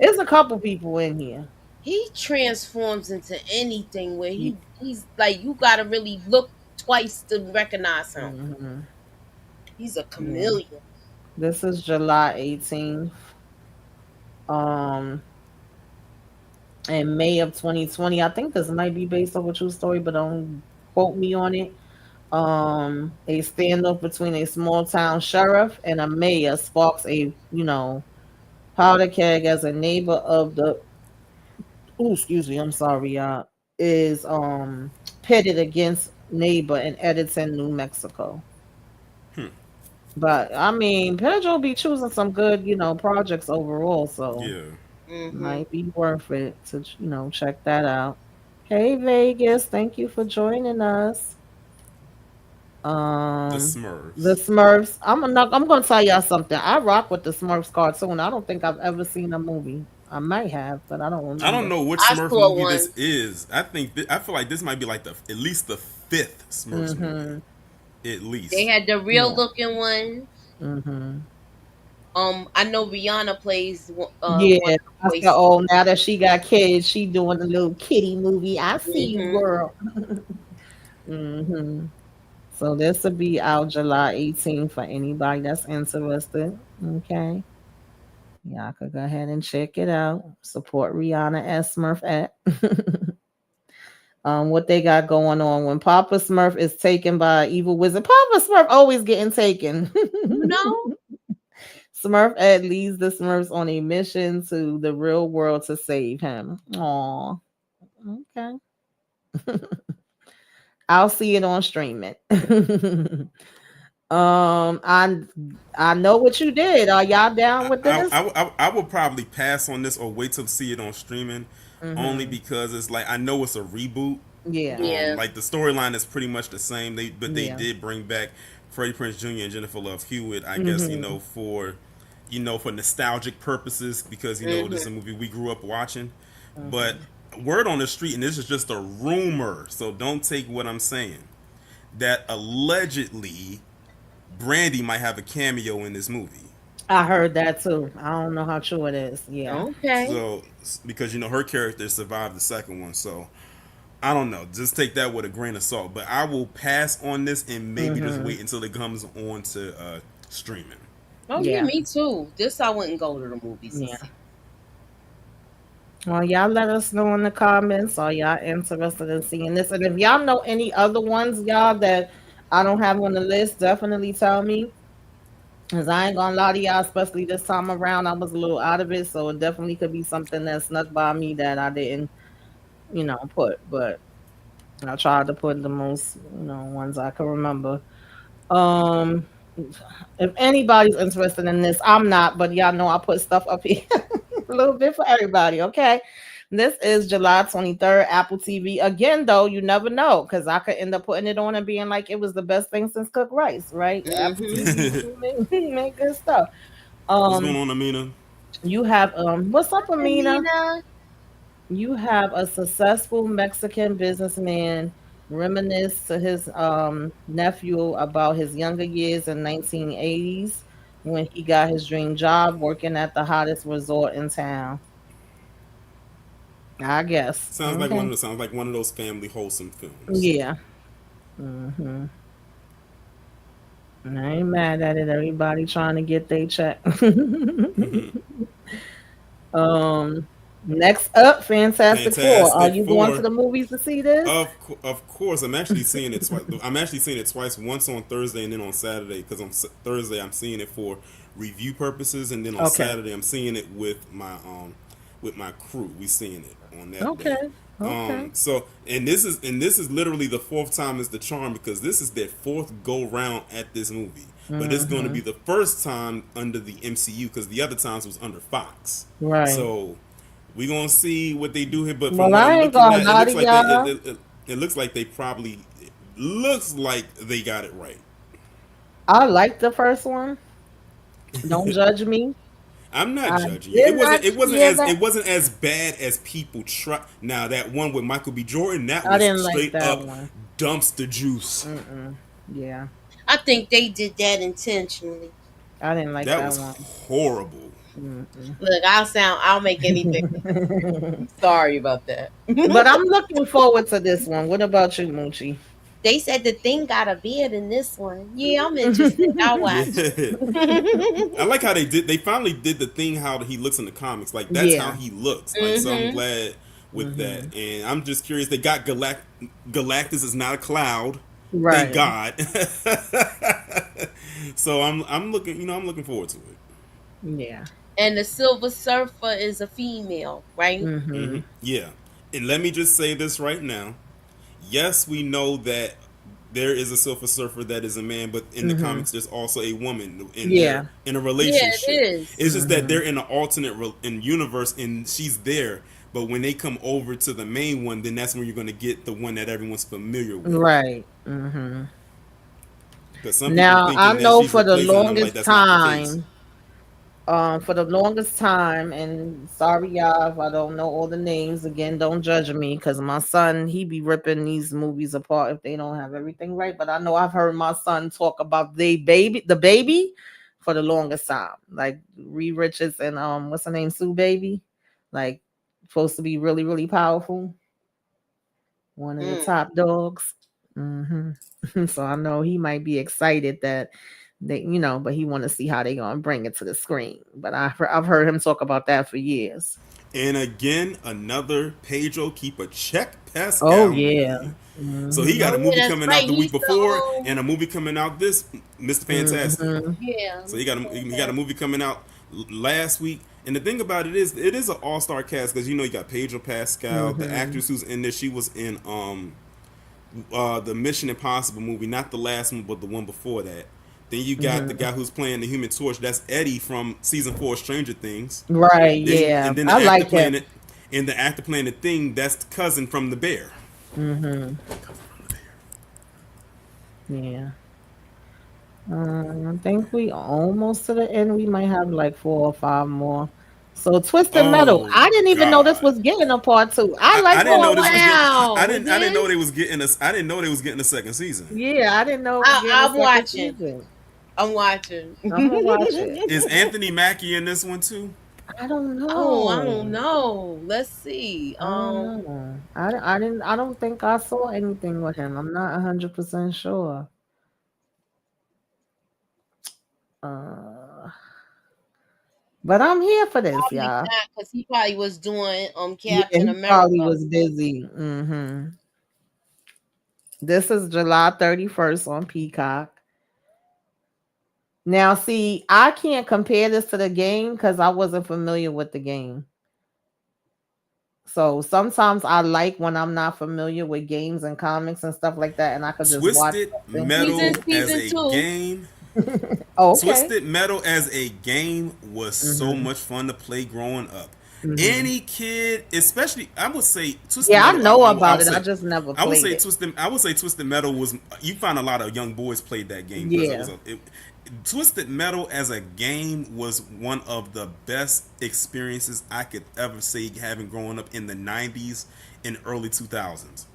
Speaker 2: There's a couple people in here.
Speaker 1: He transforms into anything where
Speaker 2: Yeah.
Speaker 1: he's like you gotta really look twice to recognize him.
Speaker 2: Mm-hmm.
Speaker 1: He's a
Speaker 2: Yeah.
Speaker 1: chameleon.
Speaker 2: This is July 18th. Um, in May of 2020. I think this might be based off a true story, but don't quote me on it. A standoff between a small town sheriff and a mayor sparks a, powder keg as a neighbor of the, oh, excuse me, I'm sorry, y'all, is pitted against neighbor in Edison, New Mexico. But I mean, Pedro be choosing some good, projects overall, so
Speaker 3: Yeah.
Speaker 1: Mm-hmm.
Speaker 2: might be worth it to, check that out. Hey Vegas, thank you for joining us.
Speaker 3: The
Speaker 2: Um, the
Speaker 3: Smurfs.
Speaker 2: Smurfs. I'm gonna tell y'all something. I rock with the Smurfs cartoon. I don't think I've ever seen a movie. I might have, but I don't
Speaker 3: I don't
Speaker 2: remember.
Speaker 3: know which
Speaker 1: I
Speaker 3: Smurf
Speaker 1: saw
Speaker 3: movie
Speaker 1: one.
Speaker 3: this is. I feel like this might be like the at least the fifth Smurfs movie.
Speaker 2: Mm-hmm.
Speaker 3: At
Speaker 1: They
Speaker 3: least.
Speaker 1: had the real
Speaker 2: Yeah.
Speaker 1: looking one.
Speaker 2: Mm-hmm.
Speaker 1: I know Rihanna plays one
Speaker 2: Yeah.
Speaker 1: of the
Speaker 2: I said,
Speaker 1: voices.
Speaker 2: oh, now that she got kids, she doing a little kitty movie. I see you,
Speaker 1: Mm-hmm.
Speaker 2: girl. Mm-hmm. So this will be out July 18th for anybody that's interested. Okay. Y'all could go ahead and check it out. Support Rihanna at Smurf at. What they got going on when Papa Smurf is taken by evil wizard. Papa Smurf always getting taken.
Speaker 1: You know?
Speaker 2: Smurf Ed leads the Smurfs on a mission to the real world to save him. Aw, okay. I'll see it on streaming. I know what you did. Are y'all down with this?
Speaker 3: I would probably pass on this or wait to see it on streaming, only
Speaker 2: Mm-hmm.
Speaker 3: because it's like I know it's a reboot.
Speaker 2: Yeah,
Speaker 1: Yeah.
Speaker 3: Like the storyline is pretty much the same. They
Speaker 2: yeah.
Speaker 3: did bring back Freddie Prinze Jr. and Jennifer Love Hewitt. I guess
Speaker 2: Mm-hmm.
Speaker 3: for nostalgic purposes because this is a
Speaker 1: Mm-hmm.
Speaker 3: movie we grew up watching. But
Speaker 2: Mm-hmm.
Speaker 3: word on the street, and this is just a rumor, so don't take what I'm saying. That allegedly Brandy might have a cameo in this movie.
Speaker 2: I heard that too. I don't know how true it is. Yeah.
Speaker 1: Okay.
Speaker 3: So because her character survived the second one, so I don't know. Just take that with a grain of salt. But I will pass on this and maybe just
Speaker 2: Mm-hmm.
Speaker 3: wait until it comes on to streaming.
Speaker 1: Oh yeah,
Speaker 2: Yeah.
Speaker 1: me too. This I wouldn't go to the movies to
Speaker 2: Yeah.
Speaker 1: see.
Speaker 2: Well, y'all let us know in the comments. Are y'all interested in seeing this? And if y'all know any other ones, y'all, that I don't have on the list, definitely tell me. Because I ain't gonna lie to y'all, especially this time around, I was a little out of it. So it definitely could be something that snuck by me that I didn't, put. But I tried to put the most, ones I could remember. Um, if anybody's interested in this, I'm not, but y'all know I put stuff up here a little bit for everybody, okay? This is July 23rd, Apple TV. Again, though, you never know because I could end up putting it on and being like it was the best thing since cooked rice, right? Apple
Speaker 1: Mm-hmm.
Speaker 2: TV do make good stuff.
Speaker 3: What's going
Speaker 2: Um,
Speaker 3: on, Amina?
Speaker 2: you have what's up, Amina?
Speaker 1: Amina.
Speaker 2: You have a successful Mexican businessman reminisce to his nephew about his younger years in 1980s when he got his dream job working at the hottest resort in town. I guess. Okay.
Speaker 3: Sounds like one of those family wholesome films.
Speaker 2: Yeah. Hmm. I ain't mad at it. Everybody trying to get their check. um. Next up, Fantastic Four. Are
Speaker 3: Fantastic
Speaker 2: you going to
Speaker 3: Four.
Speaker 2: the movies to see this?
Speaker 3: Of course, I'm actually seeing it twice. I'm actually seeing it twice. Once on Thursday and then on Saturday. Because on Thursday I'm seeing it for review purposes, and then on
Speaker 2: Okay.
Speaker 3: Saturday I'm seeing it with my crew. We seeing it on that
Speaker 2: Okay.
Speaker 3: day.
Speaker 2: Okay.
Speaker 3: So and this is literally the fourth time is the charm because this is their fourth go round at this movie. But it's going to
Speaker 2: Hmm.
Speaker 3: be the first time under the MCU because the other times was under Fox.
Speaker 2: Right.
Speaker 3: So we gonna see what they do here. But from
Speaker 2: Well,
Speaker 3: what
Speaker 2: I
Speaker 3: I'm
Speaker 2: ain't
Speaker 3: looking
Speaker 2: gonna
Speaker 3: at, it
Speaker 2: lie
Speaker 3: looks
Speaker 2: to
Speaker 3: like they
Speaker 2: y'all.
Speaker 3: it looks like they probably looks like they got it right.
Speaker 2: I like the first one. Don't judge me.
Speaker 3: I'm not
Speaker 2: I
Speaker 3: judging you.
Speaker 2: did not hear that.
Speaker 3: It wasn't as bad as people try. Now that one with Michael B. Jordan, that
Speaker 2: I
Speaker 3: was
Speaker 2: didn't like
Speaker 3: straight
Speaker 2: that
Speaker 3: up
Speaker 2: one.
Speaker 3: dumpster juice.
Speaker 2: Mm-mm. Yeah,
Speaker 1: I think they did that intentionally.
Speaker 2: I didn't like
Speaker 3: That
Speaker 2: that
Speaker 3: was
Speaker 2: one.
Speaker 3: horrible.
Speaker 2: Mm-mm.
Speaker 1: Look, I'll make anything. Sorry about that.
Speaker 2: But I'm looking forward to this one. What about you, Moochie?
Speaker 1: They said the thing got a beard in this one. Yeah, I'm interested. I'll
Speaker 3: Yeah,
Speaker 1: watch.
Speaker 3: I like how they did. They finally did the thing how he looks in the comics. Like that's how
Speaker 2: Yeah.
Speaker 3: he looks. Like so, I'm
Speaker 1: Hmm.
Speaker 3: glad with
Speaker 2: Hmm.
Speaker 3: that. And I'm just curious. They got Galactus is not a cloud. Thank
Speaker 2: Right.
Speaker 3: God. So I'm looking. I'm looking forward to it.
Speaker 2: Yeah.
Speaker 1: And the Silver Surfer is a female, right?
Speaker 3: Hmm.
Speaker 2: Hmm.
Speaker 3: Yeah. And let me just say this right now. Yes, we know that there is a Silver Surfer that is a man, but in the
Speaker 2: Hmm.
Speaker 3: comics, there's also a woman, and they're
Speaker 2: Yeah.
Speaker 3: in a
Speaker 1: Yeah, it
Speaker 3: relationship.
Speaker 1: is.
Speaker 3: It's just that
Speaker 2: Hmm.
Speaker 3: they're in an alternate in universe, and she's there. But when they come over to the main one, then that's when you're going to get the one that everyone's familiar with.
Speaker 2: Right. Hmm.
Speaker 3: Because some people
Speaker 2: Now I
Speaker 3: thinking that
Speaker 2: know
Speaker 3: she's replacing, and I'm like, that's not the case.
Speaker 2: for the longest time, and sorry y'all if I don't know all the names. Again, don't judge me because my son he be ripping these movies apart if they don't have everything right. But I know I've heard my son talk about the baby, for the longest time, like Reed Richards and what's her name, Sue Baby, like supposed to be really really powerful, one of the
Speaker 1: Mm.
Speaker 2: top dogs. Hmm. So I know he might be excited that they, but he want to see how they gonna bring it to the screen. But I've heard him talk about that for years.
Speaker 3: And again, another Pedro keep a check
Speaker 2: Oh
Speaker 3: Pascal
Speaker 2: yeah.
Speaker 3: movie. So he
Speaker 2: Hmm.
Speaker 3: got a
Speaker 1: Oh yeah,
Speaker 3: movie
Speaker 1: that's
Speaker 3: coming
Speaker 1: right.
Speaker 3: out the week
Speaker 1: He's the
Speaker 3: before, and a movie coming out this Mr. Fantastic.
Speaker 2: Hmm.
Speaker 1: yeah,
Speaker 3: So
Speaker 1: Mr.
Speaker 3: he got a movie
Speaker 1: Fantastic.
Speaker 3: coming out last week. And the thing about it is an all star cast because you got Pedro Pascal, the
Speaker 2: Hmm.
Speaker 3: actress who's in there. She was in the Mission Impossible movie, not the last one, but the one before that. Then you got the
Speaker 2: Hmm.
Speaker 3: guy who's playing the Human Torch. That's Eddie from season 4 of Stranger Things.
Speaker 2: Right.
Speaker 3: Then
Speaker 2: Yeah.
Speaker 3: and then
Speaker 2: I
Speaker 3: the actor
Speaker 2: like
Speaker 3: playing
Speaker 2: him.
Speaker 3: it, and the actor playing the Thing. That's the cousin from the Bear.
Speaker 2: Hmm. Yeah. I think we almost to the end. We might have like 4 or 5 more. So Twisted Metal.
Speaker 3: Oh
Speaker 2: I didn't even know this
Speaker 3: God.
Speaker 2: was getting a part 2. I
Speaker 3: I
Speaker 2: like
Speaker 3: didn't
Speaker 2: all
Speaker 3: know
Speaker 1: Oh
Speaker 3: this
Speaker 2: my.
Speaker 3: was getting.
Speaker 1: wow, it
Speaker 3: I didn't know
Speaker 1: is.
Speaker 3: they was getting a. I didn't know they was getting a second season.
Speaker 2: Yeah, I didn't know it was getting a
Speaker 1: I'm
Speaker 2: second
Speaker 1: watching.
Speaker 2: season.
Speaker 1: I'm watching.
Speaker 2: I'm gonna watch it.
Speaker 3: Is Anthony Mackie in this one too?
Speaker 2: I don't
Speaker 1: Oh, I don't
Speaker 2: know.
Speaker 1: know. Let's see.
Speaker 2: I don't know. I don't think I saw anything with him. I'm not 100% sure. Uh, but I'm here for this,
Speaker 1: Probably
Speaker 2: y'all.
Speaker 1: not because he probably was doing
Speaker 2: Yeah,
Speaker 1: Captain
Speaker 2: he probably
Speaker 1: America.
Speaker 2: was busy. This is July 31st on Peacock. Now, see, I can't compare this to the game because I wasn't familiar with the game. So sometimes I like when I'm not familiar with games and comics and stuff like that, and I could just watch
Speaker 3: Twisted
Speaker 2: something.
Speaker 1: He's in
Speaker 3: Metal as
Speaker 1: season
Speaker 3: a
Speaker 1: two.
Speaker 3: game.
Speaker 2: Okay.
Speaker 3: Twisted Metal as a game was so
Speaker 2: Hmm.
Speaker 3: much fun to play growing up.
Speaker 2: Hmm.
Speaker 3: Any kid, especially I would say Twisted
Speaker 2: Yeah, I
Speaker 3: Metal.
Speaker 2: know
Speaker 3: I
Speaker 2: about
Speaker 3: would
Speaker 2: it. I
Speaker 3: say
Speaker 2: just never played it.
Speaker 3: I would say Twisted Metal was. You find a lot of young boys played that game because
Speaker 2: Yeah.
Speaker 3: Twisted Metal as a game was one of the best experiences I could ever say having growing up in the '90s and early 2000s.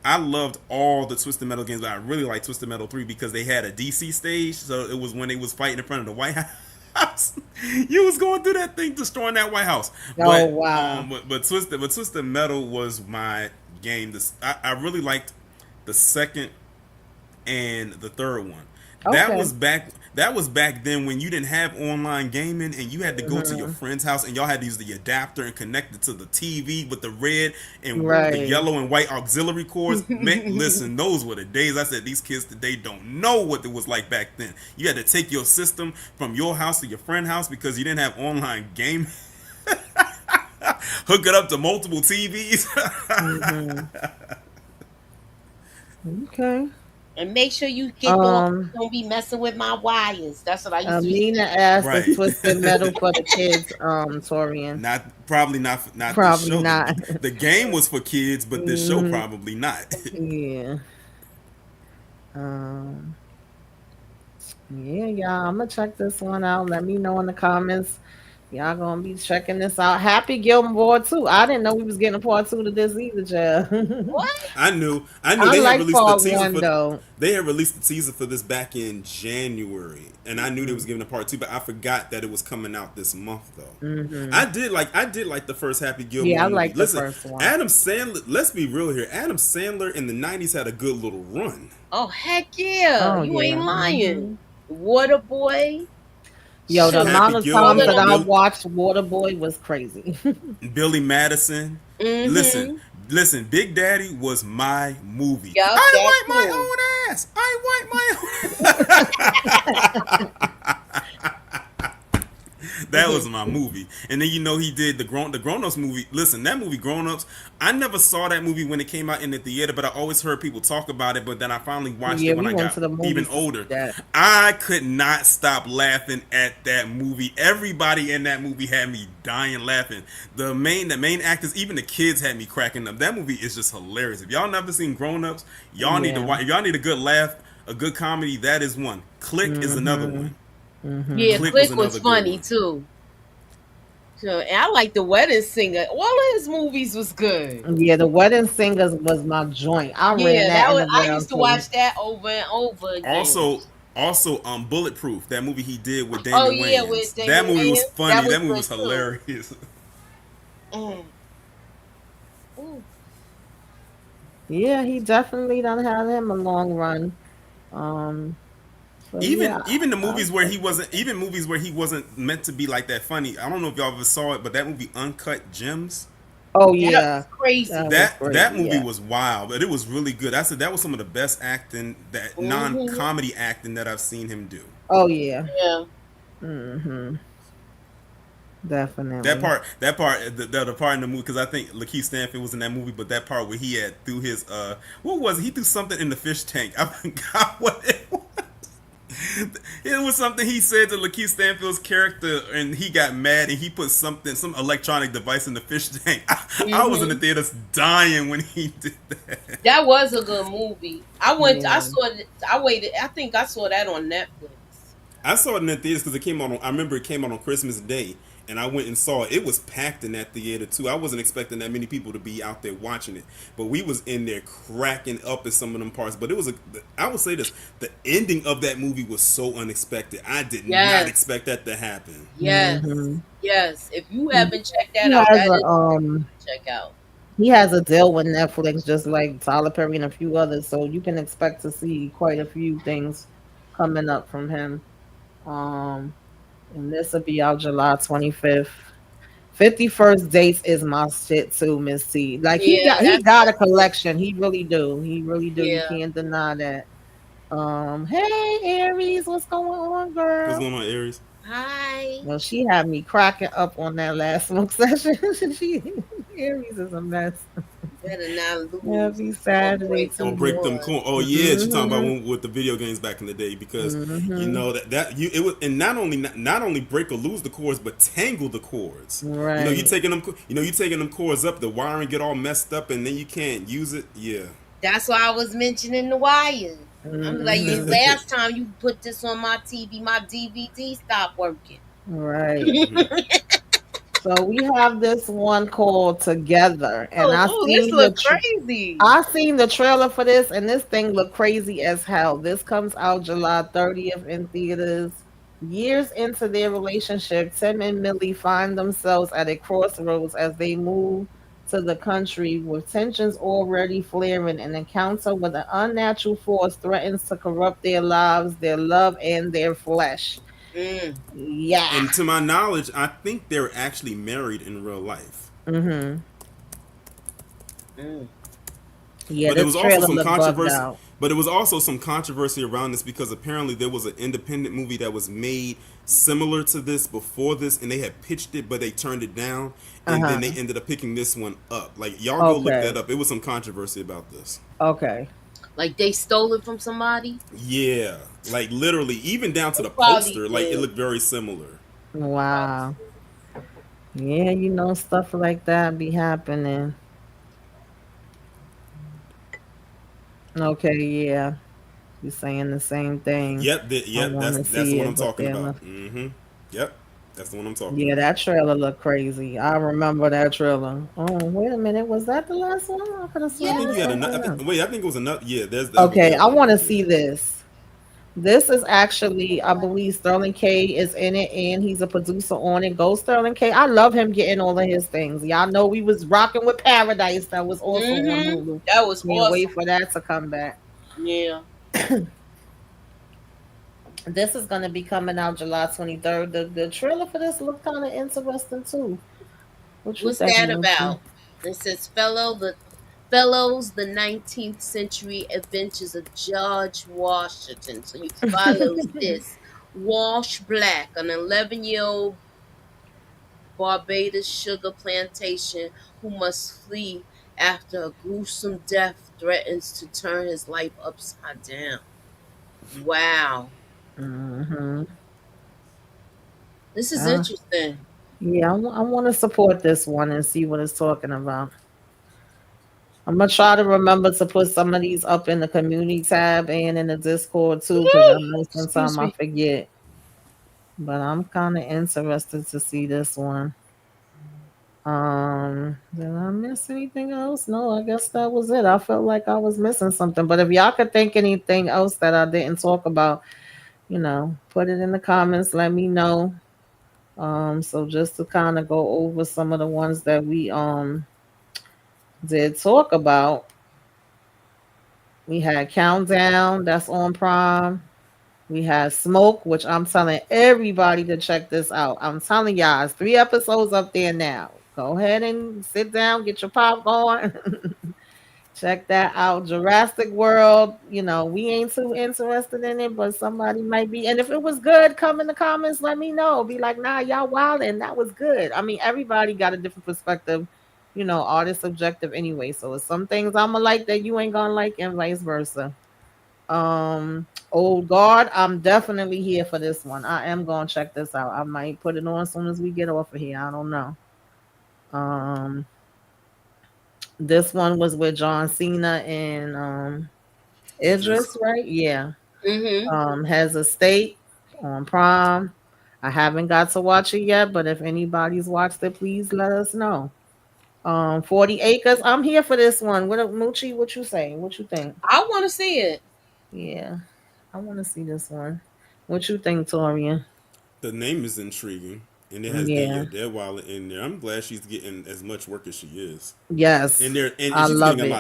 Speaker 3: I loved all the Twisted Metal games, but I really liked Twisted Metal 3 because they had a DC stage. So it was when they was fighting in front of the White House. You was going through that thing, destroying that White House.
Speaker 2: Oh wow.
Speaker 3: But Twisted Metal was my game. I really liked the second and the third one. That
Speaker 2: Okay.
Speaker 3: was back. That was back then when you didn't have online gaming and you had to go to your
Speaker 2: Hmm.
Speaker 3: friend's house and y'all had to use the adapter and connect it to the TV with the red and the
Speaker 2: Right.
Speaker 3: yellow and white auxiliary cords. Man, listen, those were the days. I said these kids today don't know what it was like back then. You had to take your system from your house to your friend's house because you didn't have online game. Hook it up to multiple TVs.
Speaker 2: Hmm. Okay.
Speaker 1: And make sure you get off.
Speaker 2: Um,
Speaker 1: Don't be messing with my wires. That's what I used to be
Speaker 2: Amina
Speaker 1: saying.
Speaker 2: asked, "Is
Speaker 3: Right.
Speaker 2: Twisted Metal for the kids?" Torian,
Speaker 3: Not this
Speaker 2: probably
Speaker 3: show.
Speaker 2: not.
Speaker 3: The game was for kids, but this show
Speaker 2: Hmm.
Speaker 3: probably not.
Speaker 2: Yeah. Um, yeah, y'all. I'm gonna check this one out. Let me know in the comments. Y'all gonna be checking this out. Happy Gilmore too. I didn't know we was getting a part two to this either, child.
Speaker 1: What?
Speaker 3: I knew
Speaker 2: I
Speaker 3: they had
Speaker 2: like
Speaker 3: released the
Speaker 2: part
Speaker 3: teaser
Speaker 2: one
Speaker 3: for
Speaker 2: though.
Speaker 3: this back in January, and I knew they was
Speaker 2: Mm-hmm.
Speaker 3: giving a part two, but I forgot that it was coming out this month though.
Speaker 2: Mm-hmm.
Speaker 3: I did like the first Happy Gilmore
Speaker 2: Yeah, I
Speaker 3: movie.
Speaker 2: like the
Speaker 3: Listen,
Speaker 2: first one.
Speaker 3: Adam Sandler. Let's be real here. Adam Sandler in the '90s had a good little run.
Speaker 1: Oh heck yeah!
Speaker 2: Oh
Speaker 1: You ain't
Speaker 2: yeah.
Speaker 1: lying.
Speaker 2: Hmm.
Speaker 1: Water Boy.
Speaker 2: Yo, the
Speaker 1: Shoot.
Speaker 3: Happy
Speaker 2: amount of times
Speaker 3: Gilmore,
Speaker 2: that
Speaker 1: Calling
Speaker 2: I
Speaker 1: on.
Speaker 2: watched Waterboy was crazy.
Speaker 3: Billy Madison. Listen,
Speaker 1: Mm-hmm.
Speaker 3: listen. Big Daddy was my movie.
Speaker 1: Yup,
Speaker 3: I
Speaker 1: that
Speaker 3: wipe my
Speaker 1: too.
Speaker 3: own ass. I wipe my own. That was my movie. And then he did the Grown Ups movie. Listen, that movie Grown Ups. I never saw that movie when it came out in the theater, but I always heard people talk about it. But then I finally watched
Speaker 2: Yeah,
Speaker 3: it when
Speaker 2: we
Speaker 3: I
Speaker 2: went
Speaker 3: got
Speaker 2: to the
Speaker 3: even
Speaker 2: movies to see
Speaker 3: older.
Speaker 2: that.
Speaker 3: I could not stop laughing at that movie. Everybody in that movie had me dying laughing. The main actors, even the kids had me cracking up. That movie is just hilarious. If y'all never seen Grown Ups, y'all need to
Speaker 2: Yeah.
Speaker 3: watch. If y'all need a good laugh, a good comedy, that is one. Click is another
Speaker 2: Mm-hmm.
Speaker 3: one.
Speaker 1: Yeah,
Speaker 2: Mm-hmm.
Speaker 3: Click was
Speaker 1: Click was
Speaker 3: another good
Speaker 1: funny
Speaker 3: one.
Speaker 1: too. So, and I like the Wedding Singer. All of his movies was good.
Speaker 2: Yeah, the Wedding Singers was my joint. I ran
Speaker 1: Yeah,
Speaker 2: that
Speaker 1: that
Speaker 2: in
Speaker 1: was.
Speaker 2: the
Speaker 1: I
Speaker 2: ground
Speaker 1: used to
Speaker 2: too.
Speaker 1: watch that over and over again.
Speaker 3: Also, Bulletproof, that movie he did with
Speaker 1: Oh
Speaker 3: Damon
Speaker 1: yeah,
Speaker 3: Wayans.
Speaker 1: with
Speaker 3: That
Speaker 1: Damon
Speaker 3: movie was
Speaker 1: Wayans,
Speaker 3: funny.
Speaker 1: that
Speaker 3: That
Speaker 1: was
Speaker 3: movie
Speaker 1: good
Speaker 3: was
Speaker 1: too.
Speaker 3: hilarious.
Speaker 1: Mm. Ooh.
Speaker 2: Yeah, he definitely done had him a long run. Um, so
Speaker 3: even
Speaker 2: yeah,
Speaker 3: even the
Speaker 2: I'll
Speaker 3: movies where
Speaker 2: check
Speaker 3: he
Speaker 2: it.
Speaker 3: wasn't even movies where he wasn't meant to be like that funny. I don't know if y'all ever saw it, but that movie Uncut Gems,
Speaker 2: Oh
Speaker 1: That
Speaker 2: yeah,
Speaker 1: was crazy.
Speaker 2: that was
Speaker 3: that
Speaker 2: crazy.
Speaker 3: movie
Speaker 2: Yeah.
Speaker 3: was wild, but it was really good. I said that was some of the best acting, that
Speaker 1: Hmm.
Speaker 3: non-comedy acting that I've seen him do.
Speaker 2: Oh yeah.
Speaker 1: Yeah.
Speaker 2: Mm-hmm.
Speaker 3: That
Speaker 2: Definitely.
Speaker 3: part, that part, the part in the movie, because I think Lakeith Stanfield was in that movie, but that part where he had threw his what was it? He threw something in the fish tank. I forgot what it was. It was something he said to Lakeith Stanfield's character, and he got mad, and he put some electronic device in the fish tank. I was in the
Speaker 1: Hmm.
Speaker 3: theaters dying when he did that.
Speaker 1: That was a good movie. I went. I
Speaker 2: Yeah.
Speaker 1: saw it. I waited. I think I saw that on Netflix.
Speaker 3: I saw it in the theaters because it came out. I remember it came out on Christmas Day, and I went and saw it. It was packed in that theater too. I wasn't expecting that many people to be out there watching it, but we was in there cracking up at some of them parts. But it was a. I will say this: the ending of that movie was so unexpected. I did not
Speaker 1: Yes.
Speaker 3: expect that to happen.
Speaker 2: Mm-hmm.
Speaker 1: Yes. Yes. If you
Speaker 2: He
Speaker 1: haven't checked that
Speaker 2: he
Speaker 1: out,
Speaker 2: has
Speaker 1: that
Speaker 2: a
Speaker 1: is a great one to check out.
Speaker 2: he has a deal with Netflix, just like Tyler Perry and a few others. So you can expect to see quite a few things coming up from him. Um, and this will be out July 25th. 51st Dates is my shit too, Miss T. Like
Speaker 1: Yeah,
Speaker 2: he
Speaker 1: that's
Speaker 2: got a collection. He really do. He really do. You
Speaker 1: yeah.
Speaker 2: can't deny that. Hey Aries, what's going on,
Speaker 3: What's
Speaker 2: girl?
Speaker 3: going on, Aries?
Speaker 1: Hi.
Speaker 2: Well, she had me cracking up on that last smoke session. she Aries is a mess.
Speaker 1: Better not lose
Speaker 2: Happy
Speaker 1: or
Speaker 2: Saturday
Speaker 1: break
Speaker 2: to
Speaker 3: Or
Speaker 1: them
Speaker 3: break
Speaker 2: you.
Speaker 3: them
Speaker 1: cords.
Speaker 3: corn. Oh yeah, she talking about
Speaker 2: Mm-hmm.
Speaker 3: with the video games back in the day, because
Speaker 2: Mm-hmm.
Speaker 3: that you it was, and not only break or lose the cords, but tangle the cords. You
Speaker 2: Right.
Speaker 3: taking them you taking them cords up, the wiring get all messed up, and then you can't use it. Yeah.
Speaker 1: That's why I was mentioning the wires. I'm like, "Yeah,
Speaker 2: Mm-hmm.
Speaker 1: last time you put this on my TV, my DVD stopped working."
Speaker 2: Right.
Speaker 3: Hmm.
Speaker 2: So we have this one called Together, and
Speaker 1: Oh, this look crazy.
Speaker 2: I seen the trailer for this, and this thing look crazy as hell. This comes out July 30th in theaters. Years into their relationship, Tim and Millie find themselves at a crossroads as they move to the country with tensions already flaring. An encounter with an unnatural force threatens to corrupt their lives, their love, and their flesh.
Speaker 1: Mm,
Speaker 2: Yeah.
Speaker 3: And to my knowledge, I think they're actually married in real life.
Speaker 2: Mm-hmm.
Speaker 1: mm.
Speaker 2: Yeah,
Speaker 3: But there
Speaker 2: this
Speaker 3: was also
Speaker 2: trailer
Speaker 3: some
Speaker 2: look bugged
Speaker 3: controversy.
Speaker 2: out.
Speaker 3: But there was also some controversy around this, because apparently there was an independent movie that was made similar to this before this, and they had pitched it, but they turned it down, and then they
Speaker 2: Uh-huh.
Speaker 3: ended up picking this one up. Like, y'all go look
Speaker 2: Okay.
Speaker 3: that up. It was some controversy about this.
Speaker 2: Okay.
Speaker 1: Like they stole it from somebody.
Speaker 3: Yeah, like literally, even down to
Speaker 1: They
Speaker 3: the
Speaker 1: probably
Speaker 3: poster, like it
Speaker 1: did.
Speaker 3: looked very similar.
Speaker 2: Wow. Yeah, stuff like that be happening. Okay, yeah. You're saying the same thing.
Speaker 3: Yep,
Speaker 2: I
Speaker 3: yep.
Speaker 2: want to
Speaker 3: That's the
Speaker 2: see
Speaker 3: one
Speaker 2: it,
Speaker 3: I'm
Speaker 2: but
Speaker 3: talking about. Yep, that's the one I'm talking
Speaker 2: yeah,
Speaker 3: about.
Speaker 2: that trailer looked crazy. I remember that trailer. Oh, wait a minute. Was that the last one? I could have
Speaker 3: I
Speaker 2: sworn it
Speaker 3: think
Speaker 2: was
Speaker 3: you had
Speaker 1: Yes.
Speaker 3: another.
Speaker 2: something else.
Speaker 3: Wait, I think it was another. Yeah, that was the
Speaker 2: Okay,
Speaker 3: other
Speaker 2: I
Speaker 3: one.
Speaker 2: want to
Speaker 3: Yeah.
Speaker 2: see this. This is actually, I believe Sterling K is in it, and he's a producer on it. Go Sterling K. I love him getting all of his things. Y'all know we was rocking with Paradise. That was also on
Speaker 1: Mm-hmm.
Speaker 2: Hulu.
Speaker 1: That was
Speaker 2: Can't wait
Speaker 1: awesome.
Speaker 2: for that to come back.
Speaker 1: Yeah.
Speaker 2: This is gonna be coming out July 23rd. The trailer for this looked kind of interesting too. What you
Speaker 1: What's
Speaker 2: think,
Speaker 1: that
Speaker 2: Moochie?
Speaker 1: about? It says Fellows, the 19th century adventures of George Washington. So he follows this Walsh Black, an 11-year-old Barbados sugar plantation who must flee after a gruesome death threatens to turn his life upside down. Wow.
Speaker 2: Hmm.
Speaker 1: This is
Speaker 2: Uh,
Speaker 1: interesting.
Speaker 2: yeah, I want to support this one and see what it's talking about. I'm gonna try to remember to put some of these up in the community tab and in the Discord too, because I know sometimes
Speaker 1: Excuse
Speaker 2: I
Speaker 1: me.
Speaker 2: forget. But I'm kind of interested to see this one. Did I miss anything else? No, I guess that was it. I felt like I was missing something. But if y'all could think anything else that I didn't talk about, put it in the comments. Let me know. So just to kind of go over some of the ones that we did talk about, we had Countdown, that's on Prime. We had Smoke, which I'm telling everybody to check this out. I'm telling y'all, it's 3 episodes up there now. Go ahead and sit down, get your popcorn. Check that out. Jurassic World, we ain't too interested in it, but somebody might be. And if it was good, come in the comments, let me know. Be like, nah, y'all wildin'. That was good. I mean, everybody got a different perspective, artist subjective anyway. So it's some things I'ma like that you ain't gonna like, and vice versa. Old Guard, I'm definitely here for this one. I am gonna check this out. I might put it on as soon as we get off of here. I don't know. Um, this one was with John Cena and
Speaker 3: Idris.
Speaker 2: Idris, right? Yeah.
Speaker 1: Mm-hmm.
Speaker 2: Has a state on Prime. I haven't got to watch it yet, but if anybody's watched it, please let us know. 40 Acres. I'm here for this one. What Moochie, what you say? What you think?
Speaker 1: I want to see it.
Speaker 2: Yeah, I want to see this one. What you think, Torian?
Speaker 3: The name is intriguing, and it has
Speaker 2: Yeah.
Speaker 3: Danielle Deadweiler in there. I'm glad she's getting as much work as she is.
Speaker 2: Yes.
Speaker 3: And there, and
Speaker 2: I
Speaker 3: she's getting
Speaker 2: love
Speaker 3: a
Speaker 2: it.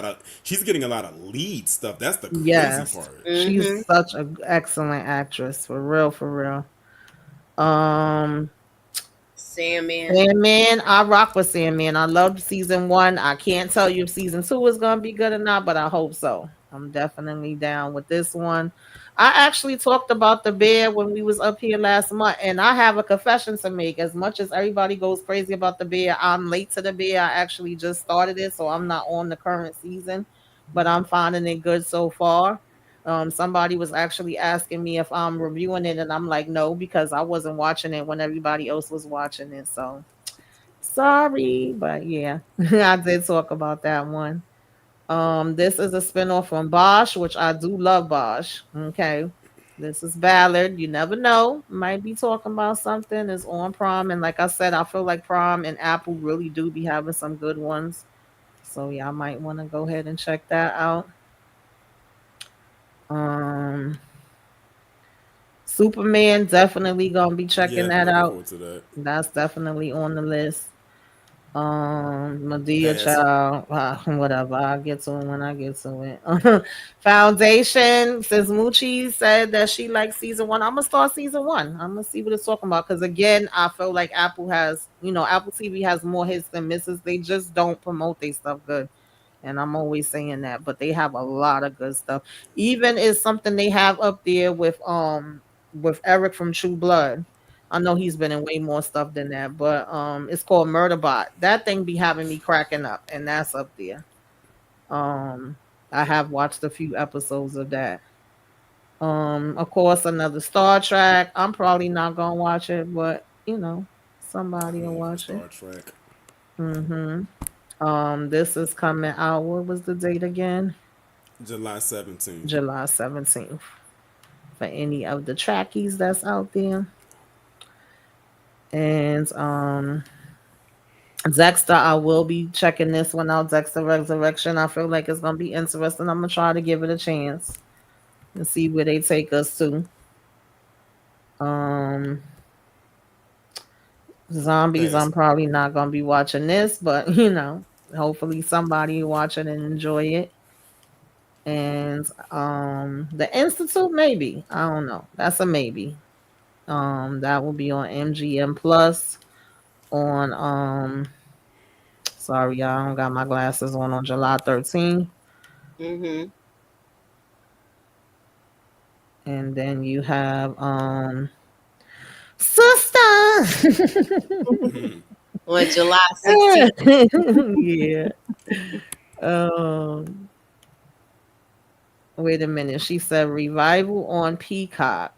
Speaker 3: lot of lead stuff. That's the crazy
Speaker 2: Yes.
Speaker 3: part.
Speaker 2: She's
Speaker 1: Mm-hmm.
Speaker 2: such an excellent actress. For real, for real. Um
Speaker 1: Sandman.
Speaker 2: Sandman, I rock with Sandman. I loved season one. I can't tell you if season two is gonna be good or not, but I hope so. I'm definitely down with this one. I actually talked about the bear when we was up here last month, and I have a confession to make. As much as everybody goes crazy about the bear, I'm late to the bear. I actually just started it, so I'm not on the current season, but I'm finding it good so far. Somebody was actually asking me if I'm reviewing it, and I'm like, no, because I wasn't watching it when everybody else was watching it. So sorry, but yeah, I did talk about that one. This is a spinoff from Bosch, which I do love Bosch. Okay. This is Ballard. You never know. Might be talking about something. It's on Prime. And like I said, I feel like Prime and Apple really do be having some good ones. So yeah, I might want to go ahead and check that out. Um Superman, definitely gonna be checking
Speaker 3: Yeah,
Speaker 2: that
Speaker 3: looking
Speaker 2: out.
Speaker 3: forward to that.
Speaker 2: That's definitely on the list. Medea
Speaker 3: Pass.
Speaker 2: Child, whatever. I'll get to it when I get to it. Foundation, since Moochie said that she likes season one, I'm gonna start season one. I'm gonna see what it's talking about. Because again, I feel like Apple has, Apple TV has more hits than misses. They just don't promote their stuff good. And I'm always saying that, but they have a lot of good stuff. Even is something they have up there with Eric from True Blood. I know he's been in way more stuff than that, but it's called Murderbot. That thing be having me cracking up, and that's up there. Um, I have watched a few episodes of that. Of course, another Star Trek. I'm probably not gonna watch it, but somebody
Speaker 3: I'm
Speaker 2: will
Speaker 3: on for
Speaker 2: watch it.
Speaker 3: Star Trek.
Speaker 2: Mm-hmm. This is coming out. What was the date again?
Speaker 3: July 17th.
Speaker 2: July 17th. For any of the trackies that's out there. And Dexter, I will be checking this one out. Dexter Resurrection. I feel like it's gonna be interesting. I'm gonna try to give it a chance and see where they take us to. Um Zombies, I'm
Speaker 3: Fast.
Speaker 2: probably not gonna be watching this, but hopefully somebody watch it and enjoy it. And the Institute, maybe. I don't know. That's a maybe. That will be on MGM Plus on sorry y'all, I don't got my glasses on July 13th.
Speaker 1: Mm-hmm.
Speaker 2: And then you have Sister.
Speaker 1: On July 16th.
Speaker 2: Yeah. Um Wait a minute. She said Revival on Peacock